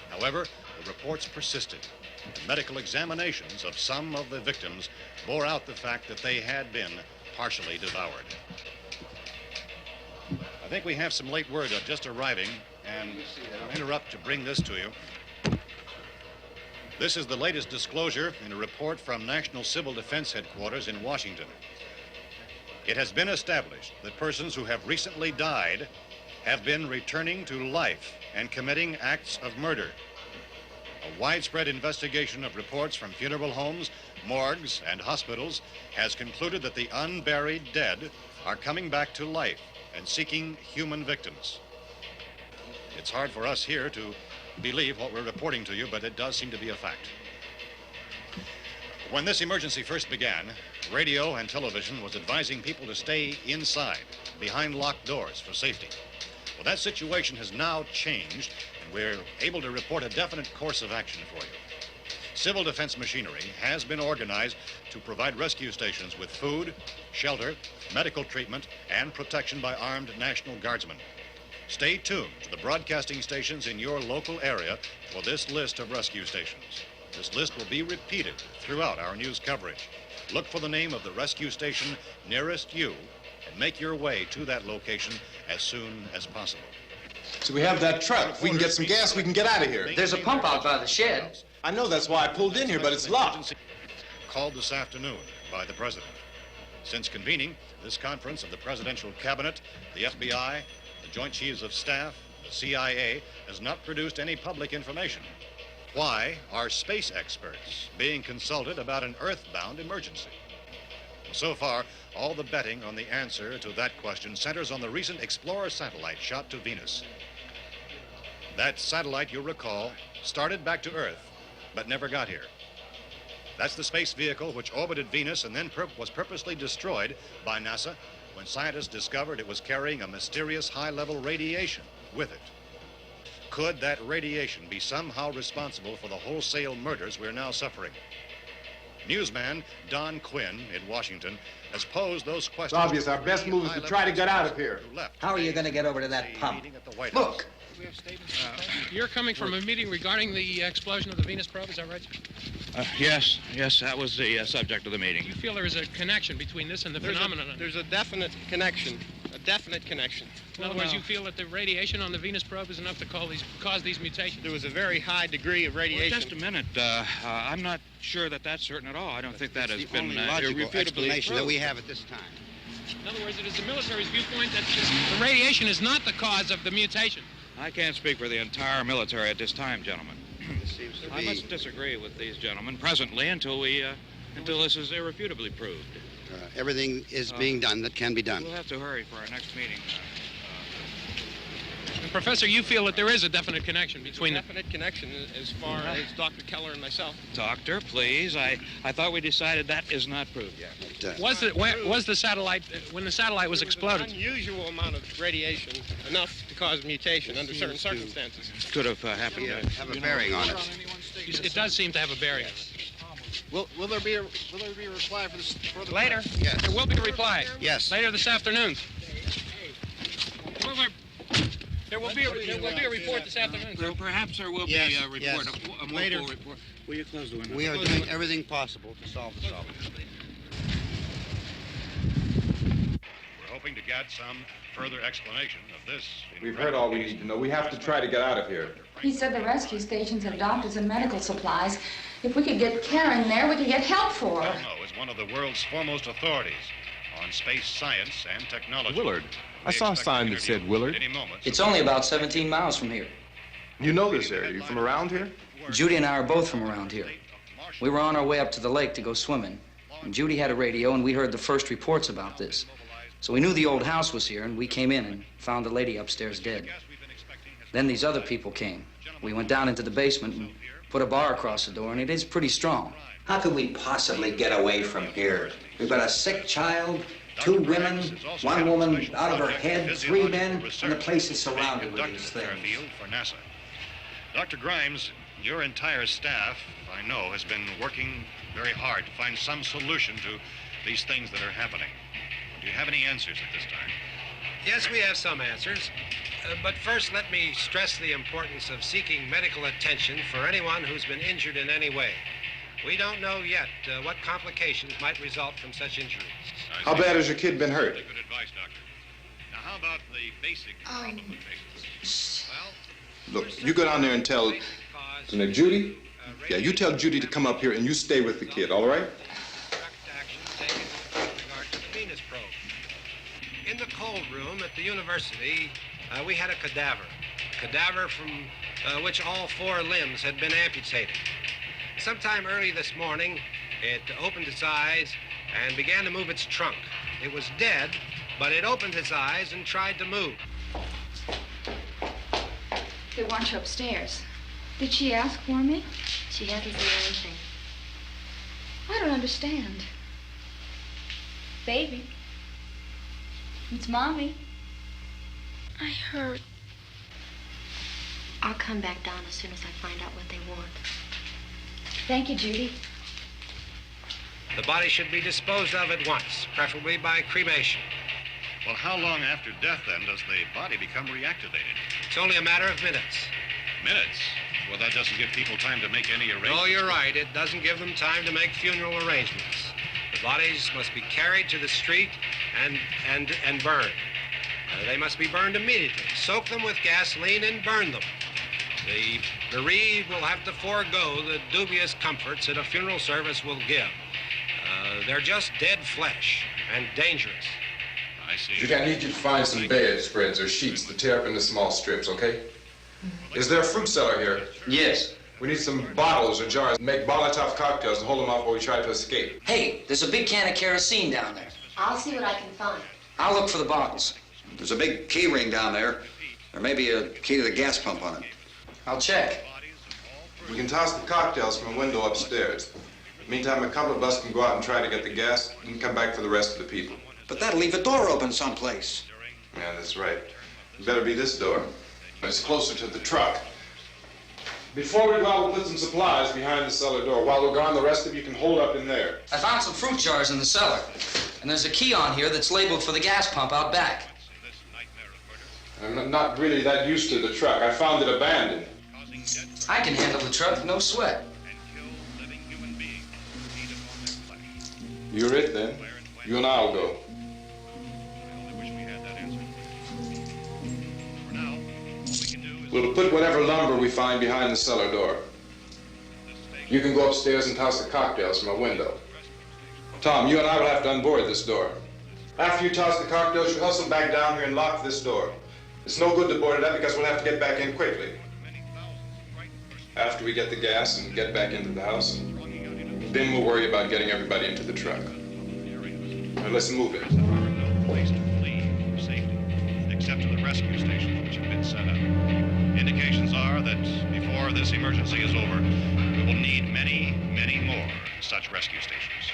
C: However, the reports persisted. The medical examinations of some of the victims bore out the fact that they had been partially devoured. I think we have some late word just arriving, and I'll interrupt to bring this to you. This is the latest disclosure in a report from National Civil Defense Headquarters in Washington. It has been established that persons who have recently died have been returning to life and committing acts of murder. A widespread investigation of reports from funeral homes, morgues, and hospitals has concluded that the unburied dead are coming back to life and seeking human victims. It's hard for us here to believe what we're reporting to you, but it does seem to be a fact. When this emergency first began, radio and television was advising people to stay inside, behind locked doors for safety. Well, that situation has now changed, and we're able to report a definite course of action for you. Civil defense machinery has been organized to provide rescue stations with food, shelter, medical treatment, and protection by armed National Guardsmen. Stay tuned to the broadcasting stations in your local area for this list of rescue stations. This list will be repeated throughout our news coverage. Look for the name of the rescue station nearest you and make your way to that location as soon as possible.
F: So we have that truck. If we can get some gas, we can get out of here.
H: There's a pump out by the shed.
F: I know, that's why I pulled in here, but it's locked.
C: Called this afternoon by the President. Since convening this conference of the Presidential Cabinet, the FBI, the Joint Chiefs of Staff, the CIA has not produced any public information. Why are space experts being consulted about an earthbound emergency? So far, all the betting on the answer to that question centers on the recent Explorer satellite shot to Venus. That satellite, you'll recall, started back to Earth, but never got here. That's the space vehicle which orbited Venus and then was purposely destroyed by NASA when scientists discovered it was carrying a mysterious high-level radiation with it. Could that radiation be somehow responsible for the wholesale murders we're now suffering? Newsman Don Quinn in Washington has posed those questions.
F: It's obvious our best move is to try to get out of here.
I: How are you going to get over to that pump?
H: Look.
N: You're coming from a meeting regarding the explosion of the Venus probe, is that right?
O: Yes, that was the subject of the meeting.
N: You feel there is a connection between this and the phenomenon?
P: There's a definite connection.
N: In other words, you feel that the radiation on the Venus probe is enough to cause these mutations?
P: There was a very high degree of radiation.
O: Well, just a minute. I'm not sure that that's certain at all. I don't think that has been
Q: logical explanation
O: proved.
Q: that we have at this time.
N: In other words, it is the military's viewpoint that the radiation is not the cause of the mutation.
O: I can't speak for the entire military at this time, gentlemen.
Q: This seems to
O: I must disagree with these gentlemen presently until this is irrefutably proved.
Q: Everything is being done that can be done.
O: We'll have to hurry for our next meeting.
N: And Professor, you feel that there is a definite connection between them?
P: Definite connection as far as Dr. Keller and myself.
O: Doctor, please. I thought we decided that is not proved yet.
N: Was the satellite, when the satellite was exploded?
P: An unusual amount of radiation, enough to cause mutation under certain circumstances.
O: Could have happened.
Q: Have a bearing on it.
N: It does seem to have a bearing on it.
Q: Will there be a reply for this?
N: Later?
Q: Yes.
N: There will be a reply.
Q: Yes.
N: Later this afternoon. There will be a reply. we'll do a report this afternoon.
O: Perhaps there will be a report, a more full report. Will you close the window?
Q: We are doing everything possible to solve the problem.
C: We're hoping to get some further explanation of this.
F: We've heard all we need to know. We have to try to get out of here.
K: He said the rescue stations have doctors and medical supplies. If we could get care in there, we could get help for her.
C: Romero is one of the world's foremost authorities on space science and technology.
F: Willard. I saw a sign that said Willard.
H: It's only about 17 miles from here.
F: You know this area. You from around here?
H: Judy and I are both from around here. We were on our way up to the lake to go swimming, and Judy had a radio, and we heard the first reports about this. So we knew the old house was here, and we came in and found the lady upstairs dead. Then these other people came. We went down into the basement and put a bar across the door, and it is pretty strong.
I: How could we possibly get away from here? We've got a sick child, 2 women, 1 woman out of her head, 3 men, and the place is surrounded with these things.
C: For NASA. Dr. Grimes, your entire staff, I know, has been working very hard to find some solution to these things that are happening. Do you have any answers at this time?
P: Yes, we have some answers. But first, let me stress the importance of seeking medical attention for anyone who's been injured in any way. We don't know yet what complications might result from such injuries.
F: How bad has your kid been hurt?
C: Good advice, Doctor. Now, how about the basic problem with patients?
F: Look, you go down there and tell... Isn't it Judy? Yeah, you tell Judy to come up here and you stay with the kid, all right?
P: In the cold room at the university, we had a cadaver from which all 4 limbs had been amputated. Sometime early this morning, it opened its eyes and began to move its trunk. It was dead, but it opened its eyes and tried to move.
K: They want you upstairs. Did she ask for me?
M: She hasn't said anything.
K: I don't understand. Baby. It's Mommy.
M: I heard. I'll come back down as soon as I find out what they want.
K: Thank you, Judy.
P: The body should be disposed of at once, preferably by cremation.
C: Well, how long after death, then, does the body become reactivated?
P: It's only a matter of minutes.
C: Minutes? Well, that doesn't give people time to make any arrangements.
P: Oh, you're right. It doesn't give them time to make funeral arrangements. The bodies must be carried to the street and burned. They must be burned immediately. Soak them with gasoline and burn them. The bereaved will have to forego the dubious comforts that a funeral service will give. They're just dead flesh and dangerous.
C: I see.
F: Judy, I need you to find some bedspreads or sheets to tear up into small strips, okay? Is there a fruit cellar here?
H: Yes.
F: We need some bottles or jars. Make Molotov cocktails and hold them off while we try to escape.
H: Hey, there's a big can of kerosene down there.
M: I'll see what I can find.
H: I'll look for the bottles.
I: There's a big key ring down there. There may be a key to the gas pump on it.
H: I'll check.
F: We can toss the cocktails from a window upstairs. Meantime, a couple of us can go out and try to get the gas and come back for the rest of the people.
I: But that'll leave a door open someplace.
F: Yeah, that's right. It better be this door. It's closer to the truck. Before we go out, we'll put some supplies behind the cellar door. While we're gone, the rest of you can hold up in there.
H: I found some fruit jars in the cellar. And there's a key on here that's labeled for the gas pump out back.
F: I'm not really that used to the truck. I found it abandoned.
H: I can handle the truck, no sweat.
F: You're it, then. You and I'll go. We'll put whatever lumber we find behind the cellar door. You can go upstairs and toss the cocktails from a window. Tom, you and I will have to unboard this door. After you toss the cocktails, you hustle back down here and lock this door. It's no good to board it up because we'll have to get back in quickly. After we get the gas and get back into the house, then we'll worry about getting everybody into the truck. Now let's move it.
C: Place to flee for safety, except to the rescue stations which have been set up. Indications are that before this emergency is over, we will need many, many more such rescue stations.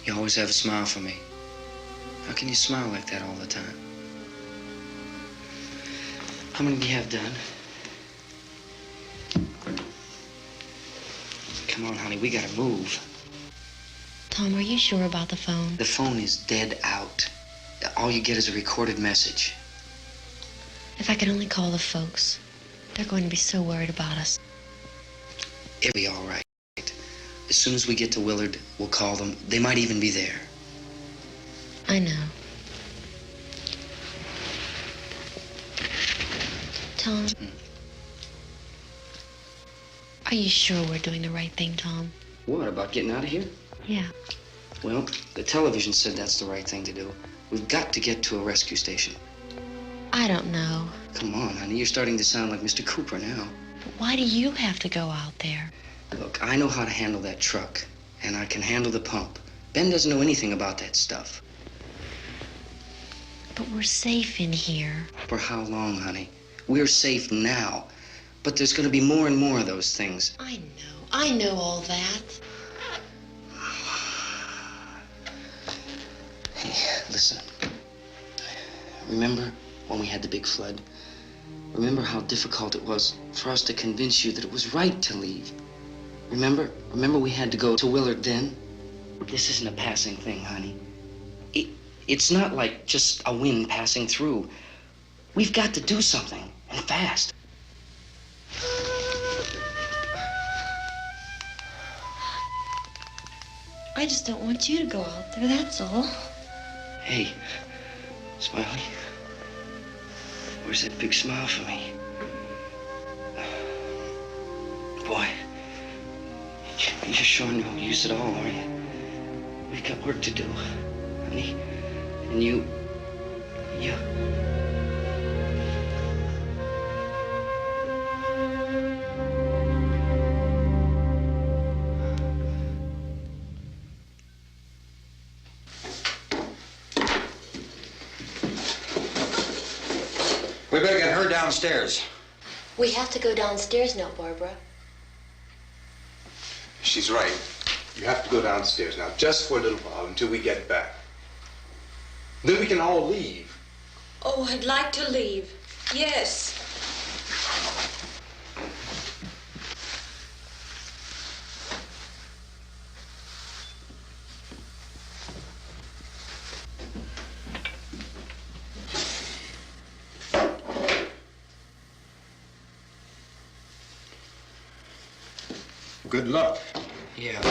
H: You always have a smile for me. How can you smile like that all the time? How many do you have done? Come on, honey, we gotta move.
M: Tom, are you sure about the phone?
L: The phone is dead out. All you get is a recorded message.
M: If I could only call the folks. They're going to be so worried about us.
L: It'll be all right. As soon as we get to Willard, we'll call them. They might even be there.
M: I know. Tom, are you sure we're doing the right thing, Tom?
L: What, about getting out of here?
M: Yeah.
L: Well, the television said that's the right thing to do. We've got to get to a rescue station.
M: I don't know.
L: Come on, honey, you're starting to sound like Mr. Cooper now.
M: But why do you have to go out there?
L: Look, I know how to handle that truck, and I can handle the pump. Ben doesn't know anything about that stuff.
M: But we're safe in here.
L: For how long, honey? We're safe now, but there's going to be more and more of those things.
M: I know all that.
L: Hey, listen. Remember when we had the big flood? Remember how difficult it was for us to convince you that it was right to leave? Remember we had to go to Willard then? This isn't a passing thing, honey. It's not like just a wind passing through. We've got to do something, and fast.
M: I just don't want you to go out there, that's all.
L: Hey, Smiley, where's that big smile for me? Boy, you're sure no use at all, are you? We've got work to do, honey. And you...
I: We better get her downstairs.
M: We have to go downstairs now, Barbara.
F: She's right. You have to go downstairs now, just for a little while, until we get back. Then we can all leave.
G: Oh, I'd like to leave. Yes.
F: Good luck.
L: Yeah.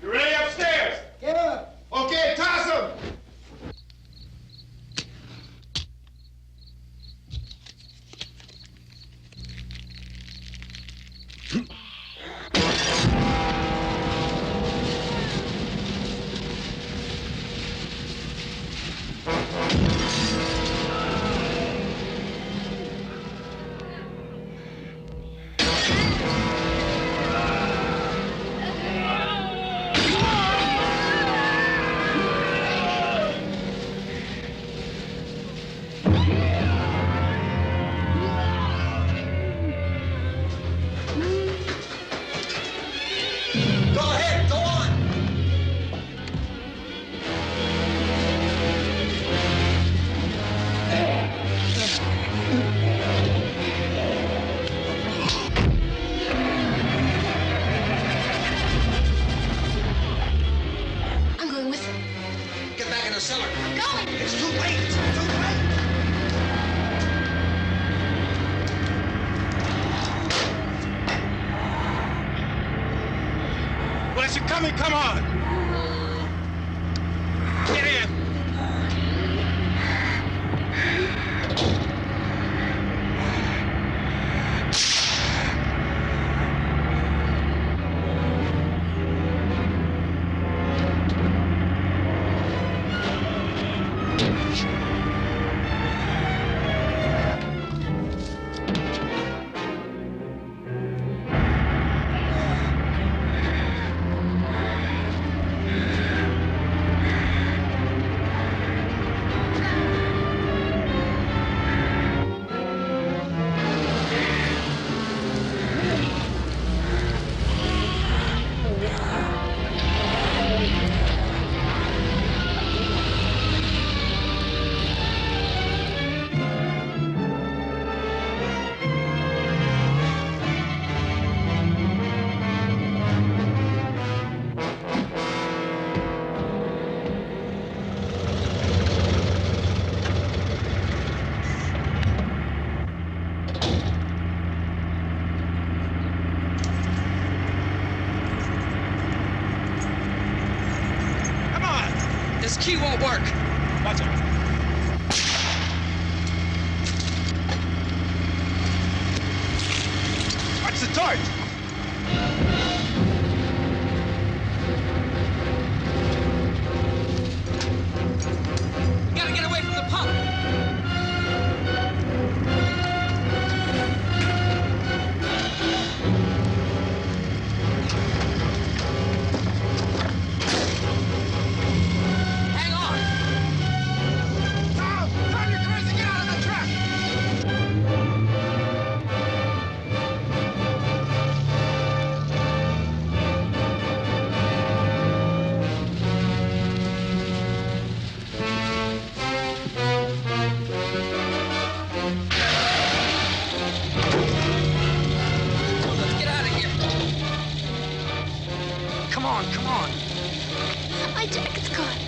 F: You ready upstairs? Yeah. Okay, toss them.
M: I'm going with him.
I: Get back in the cellar.
M: I'm going.
I: It's too late. It's too late.
F: Well, as you're coming, come on. Get in.
H: This key won't work.
Q: Watch it. Watch the torch.
H: Gotta get away from the pump. Hang on.
Q: Tom, turn your crazy, get out of the truck.
H: Let's get out of here. Come on, come on.
M: My jacket's caught.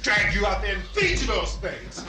F: Drag you out there and feed you those things.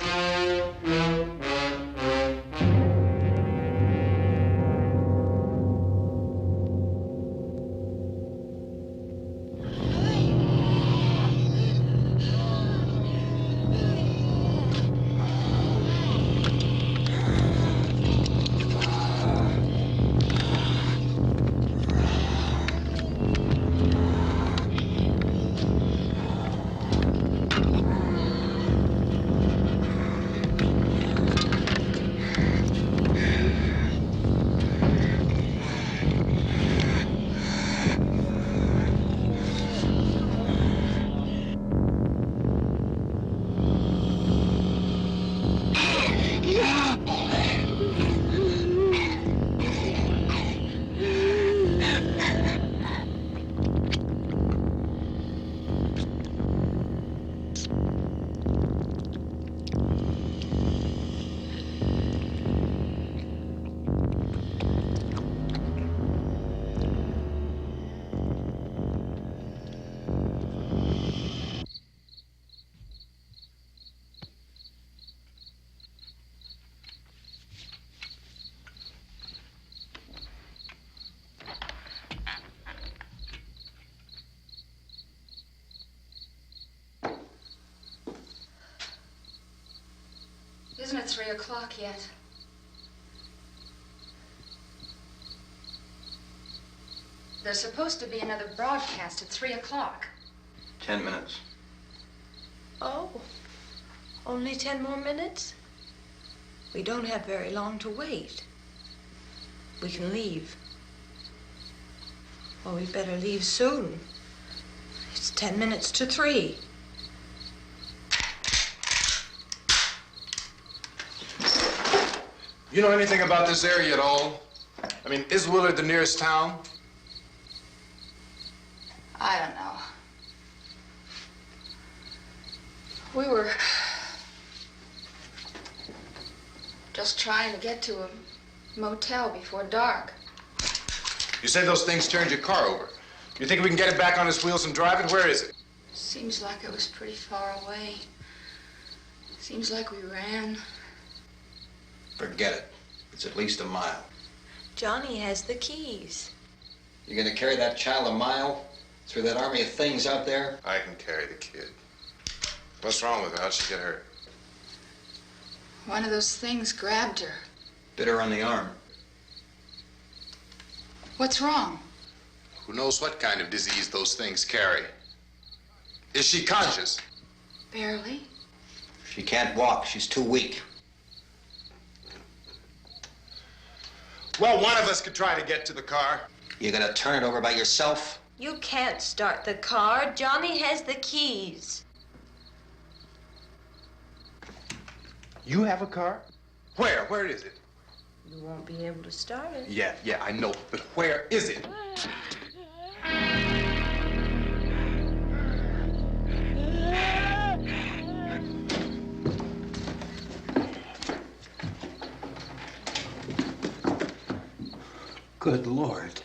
K: Isn't it 3 o'clock yet? There's supposed to be another broadcast at 3 o'clock.
E: 10 minutes.
G: Oh, only 10 more minutes? We don't have very long to wait. We can leave. Well, we'd better leave soon. It's 10 minutes to 3.
F: You know anything about this area at all? I mean, is Willard the nearest town?
K: I don't know. We were just trying to get to a motel before dark.
F: You say those things turned your car over. You think we can get it back on its wheels and drive it? Where is it?
K: Seems like it was pretty far away. Seems like we ran.
J: Forget it. It's at least a mile.
G: Johnny has the keys.
J: You gonna carry that child a mile through that army of things out there?
F: I can carry the kid. What's wrong with her? How'd she get hurt?
K: One of those things grabbed her.
J: Bit her on the arm.
K: What's wrong?
F: Who knows what kind of disease those things carry? Is she conscious?
K: Barely.
J: She can't walk. She's too weak.
F: Well, one of us could try to get to the car.
J: You gonna turn it over by yourself?
G: You can't start the car. Johnny has the keys.
F: You have a car? Where? Where is it?
G: You won't be able to start it.
F: Yeah, I know. But where is it?
I: Good Lord.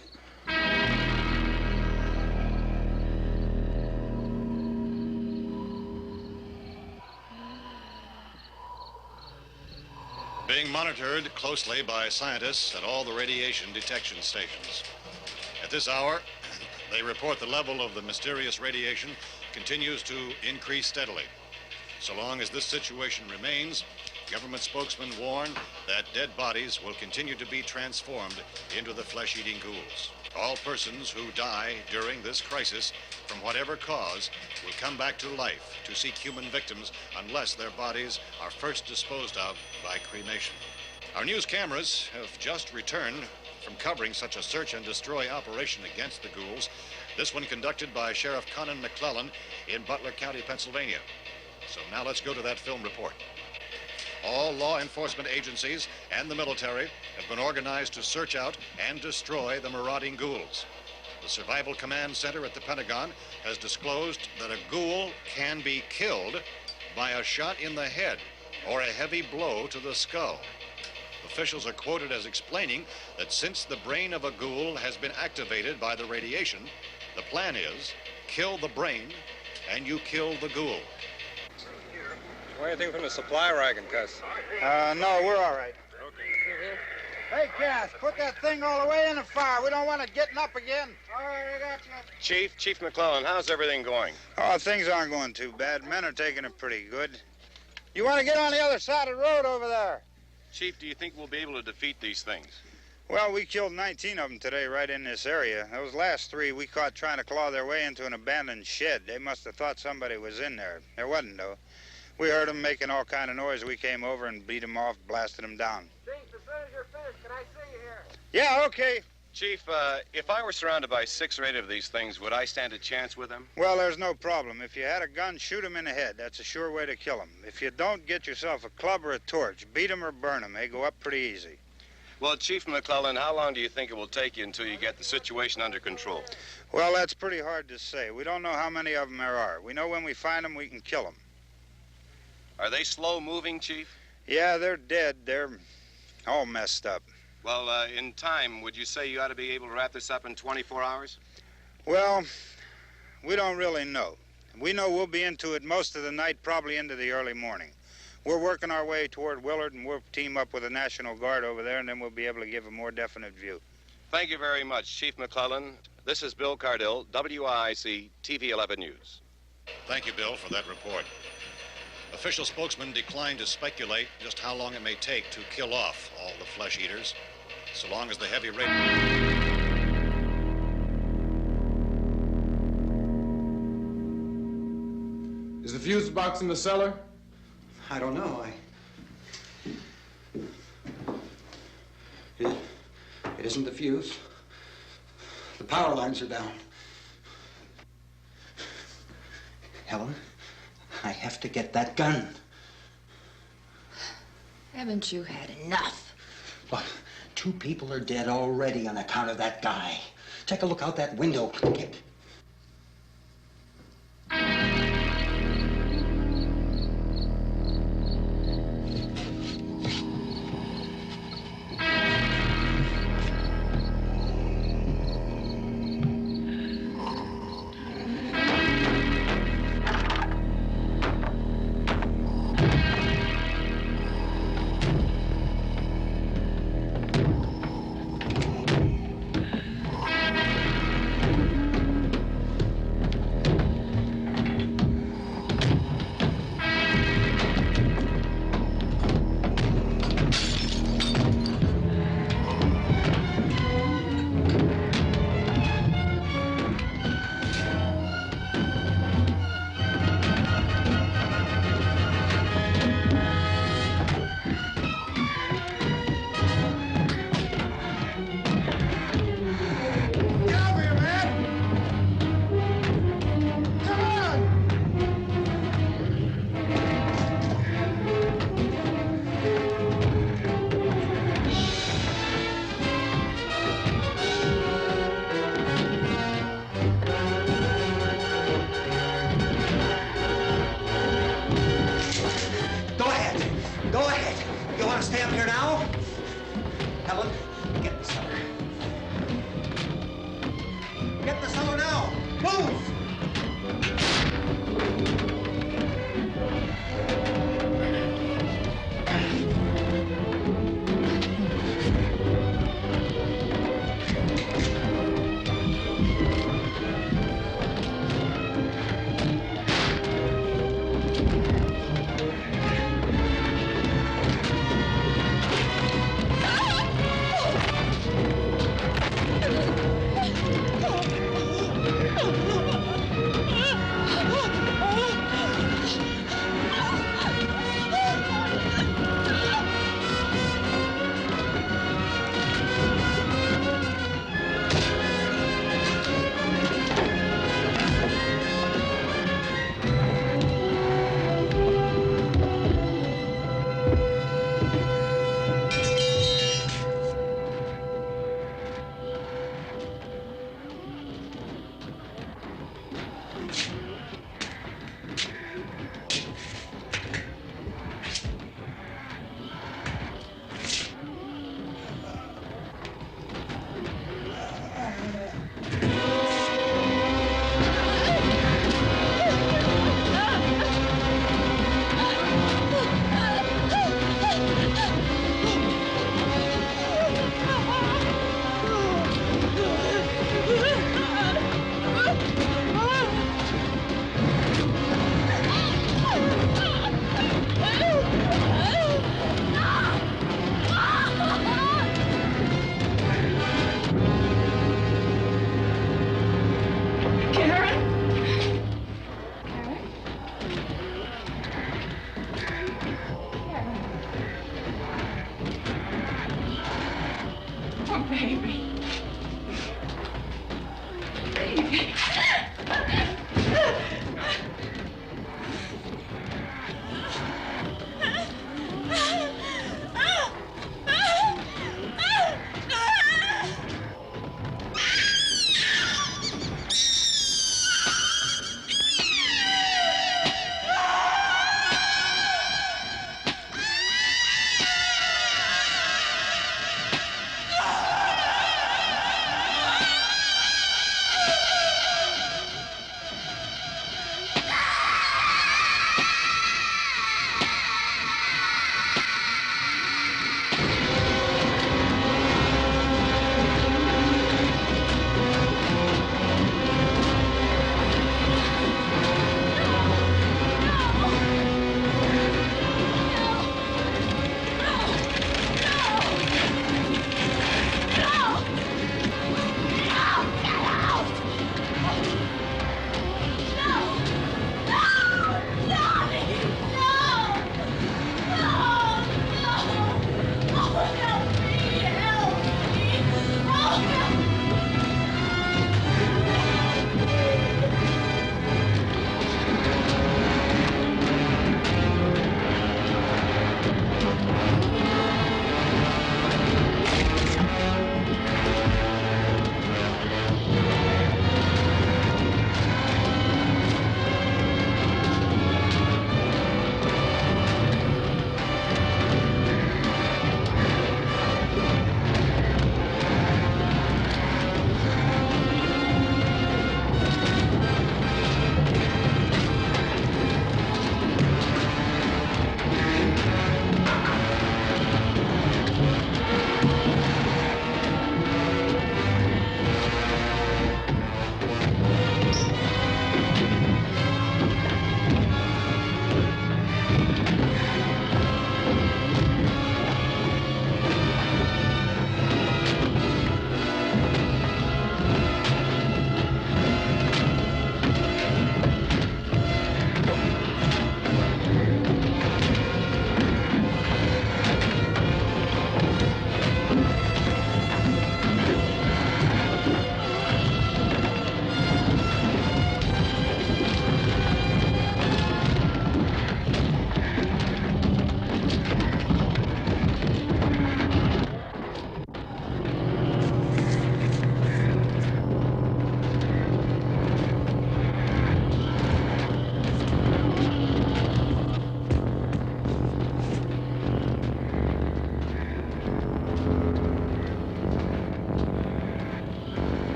C: Being monitored closely by scientists at all the radiation detection stations. At this hour, they report the level of the mysterious radiation continues to increase steadily. So long as this situation remains, government spokesmen warn that dead bodies will continue to be transformed into the flesh-eating ghouls. All persons who die during this crisis, from whatever cause, will come back to life to seek human victims unless their bodies are first disposed of by cremation. Our news cameras have just returned from covering such a search and destroy operation against the ghouls, this one conducted by Sheriff Conan McClellan in Butler County, Pennsylvania. So now let's go to that film report. All law enforcement agencies and the military have been organized to search out and destroy the marauding ghouls. The Survival Command Center at the Pentagon has disclosed that a ghoul can be killed by a shot in the head or a heavy blow to the skull. Officials are quoted as explaining that since the brain of a ghoul has been activated by the radiation, the plan is kill the brain and you kill the ghoul.
R: Want anything from the supply wagon, Cuss?
Q: No, we're all right. Hey, Cass, put that thing all the way in the fire. We don't want it getting up again. All right, I got you.
R: Chief McClellan, how's everything going?
Q: Oh, things aren't going too bad. Men are taking it pretty good. You want to get on the other side of the road over there?
R: Chief, do you think we'll be able to defeat these things?
Q: Well, we killed 19 of them today right in this area. Those last 3 we caught trying to claw their way into an abandoned shed. They must have thought somebody was in there. There wasn't, though. We heard them making all kind of noise. We came over and beat them off, blasted them down.
R: Chief, as soon as you're finished, can I see you here?
Q: Yeah, okay.
R: Chief, if I were surrounded by 6 or 8 of these things, would I stand a chance with them?
Q: Well, there's no problem. If you had a gun, shoot them in the head. That's a sure way to kill them. If you don't, get yourself a club or a torch. Beat them or burn them. They go up pretty easy.
R: Well, Chief McClellan, how long do you think it will take you until you get the situation under control?
Q: Well, that's pretty hard to say. We don't know how many of them there are. We know when we find them, we can kill them.
R: Are they slow-moving, Chief?
Q: Yeah, they're dead. They're all messed up.
R: Well, in time, would you say you ought to be able to wrap this up in 24 hours?
Q: Well, we don't really know. We know we'll be into it most of the night, probably into the early morning. We're working our way toward Willard, and we'll team up with the National Guard over there, and then we'll be able to give a more definite view.
R: Thank you very much, Chief McClellan. This is Bill Cardill, WIC TV 11 News.
C: Thank you, Bill, for that report. Official spokesman declined to speculate just how long it may take to kill off all the flesh eaters, so long as the heavy rate...
F: Is the fuse box in the cellar?
I: I don't know. It isn't the fuse. The power lines are down. Helen, I have to get that gun.
G: Haven't you had enough?
I: Look, 2 people are dead already on account of that guy. Take a look out that window. Get...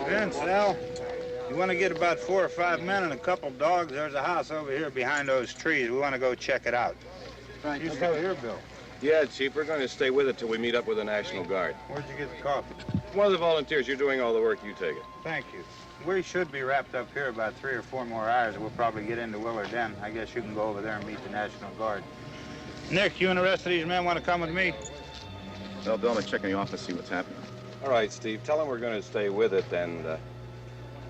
Q: Vince, Al, you want to get about 4 or 5 men and a couple dogs? There's a house over here behind those trees. We want to go check it out.
S: Right.
Q: You still here, Bill?
R: Yeah, Chief, we're going to stay with it till we meet up with the National Guard.
Q: Where'd you get the coffee?
R: One of the volunteers, you're doing all the work, you take it.
Q: Thank you. We should be wrapped up here about 3 or 4 more hours. We'll probably get into Willard then. I guess you can go over there and meet the National Guard. Nick, you and the rest of these men want to come with me?
R: Well, Bill, I'm going to check in the office, see what's happening. All right, Steve, tell them we're going to stay with it, and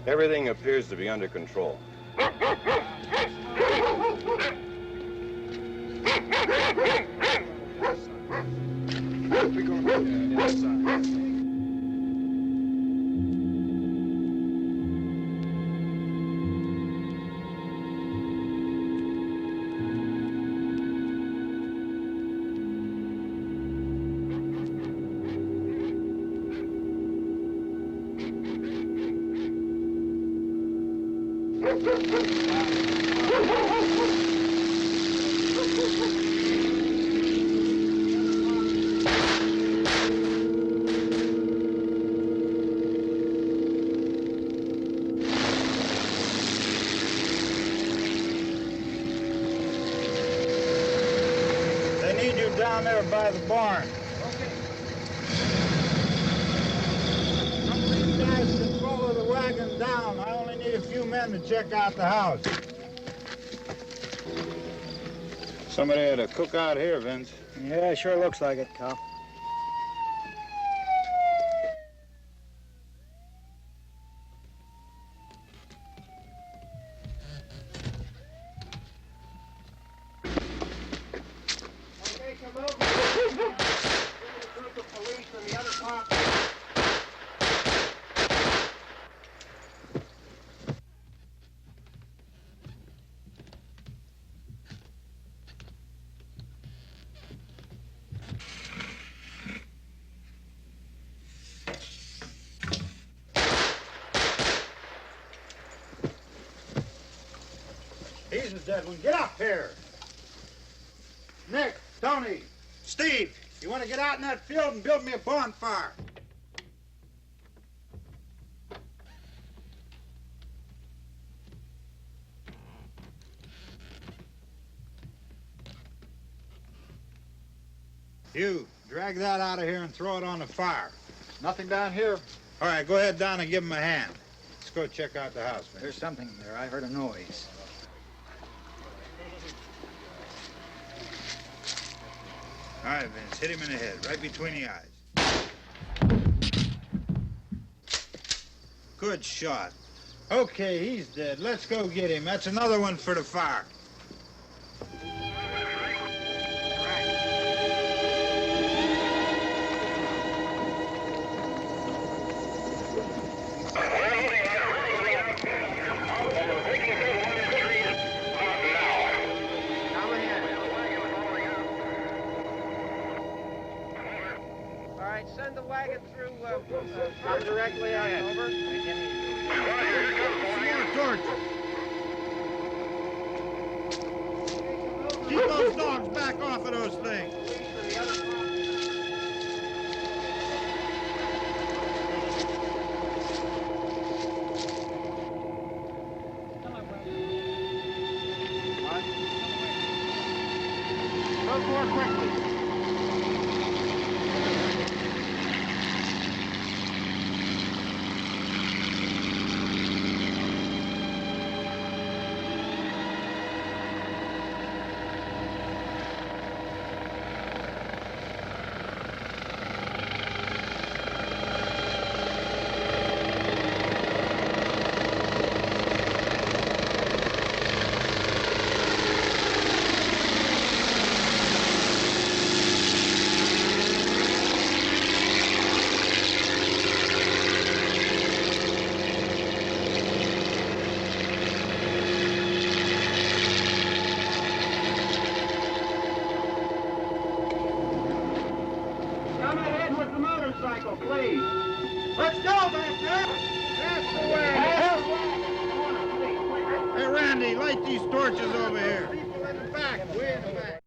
R: everything appears to be under control.
S: We're going inside.
Q: They need you down there by the barn. Some of these guys can follow the wagon down. I only need a few men to check out the house. Somebody had a cookout here, Vince.
S: Yeah, sure looks like it, Cal.
Q: He's the dead one. Get up here. Nick, Tony, Steve, you want to get out in that field and build me a bonfire? You, drag that out of here and throw it on the fire.
S: Nothing down here.
Q: All right, go ahead down and give him a hand. Let's go check out the house, man.
S: There's something there. I heard a noise.
Q: All right, Vince, hit him in the head, right between the eyes. Good shot. Okay, he's dead. Let's go get him. That's another one for the fire.
B: Send the wagon through, come directly ahead. Over.
Q: More torch. Keep those dogs back off of those things.
B: Go more quickly.
S: Please. Let's go back there. That's the way.
Q: Hey, Randy, light these torches over here. People in the back, way in the back.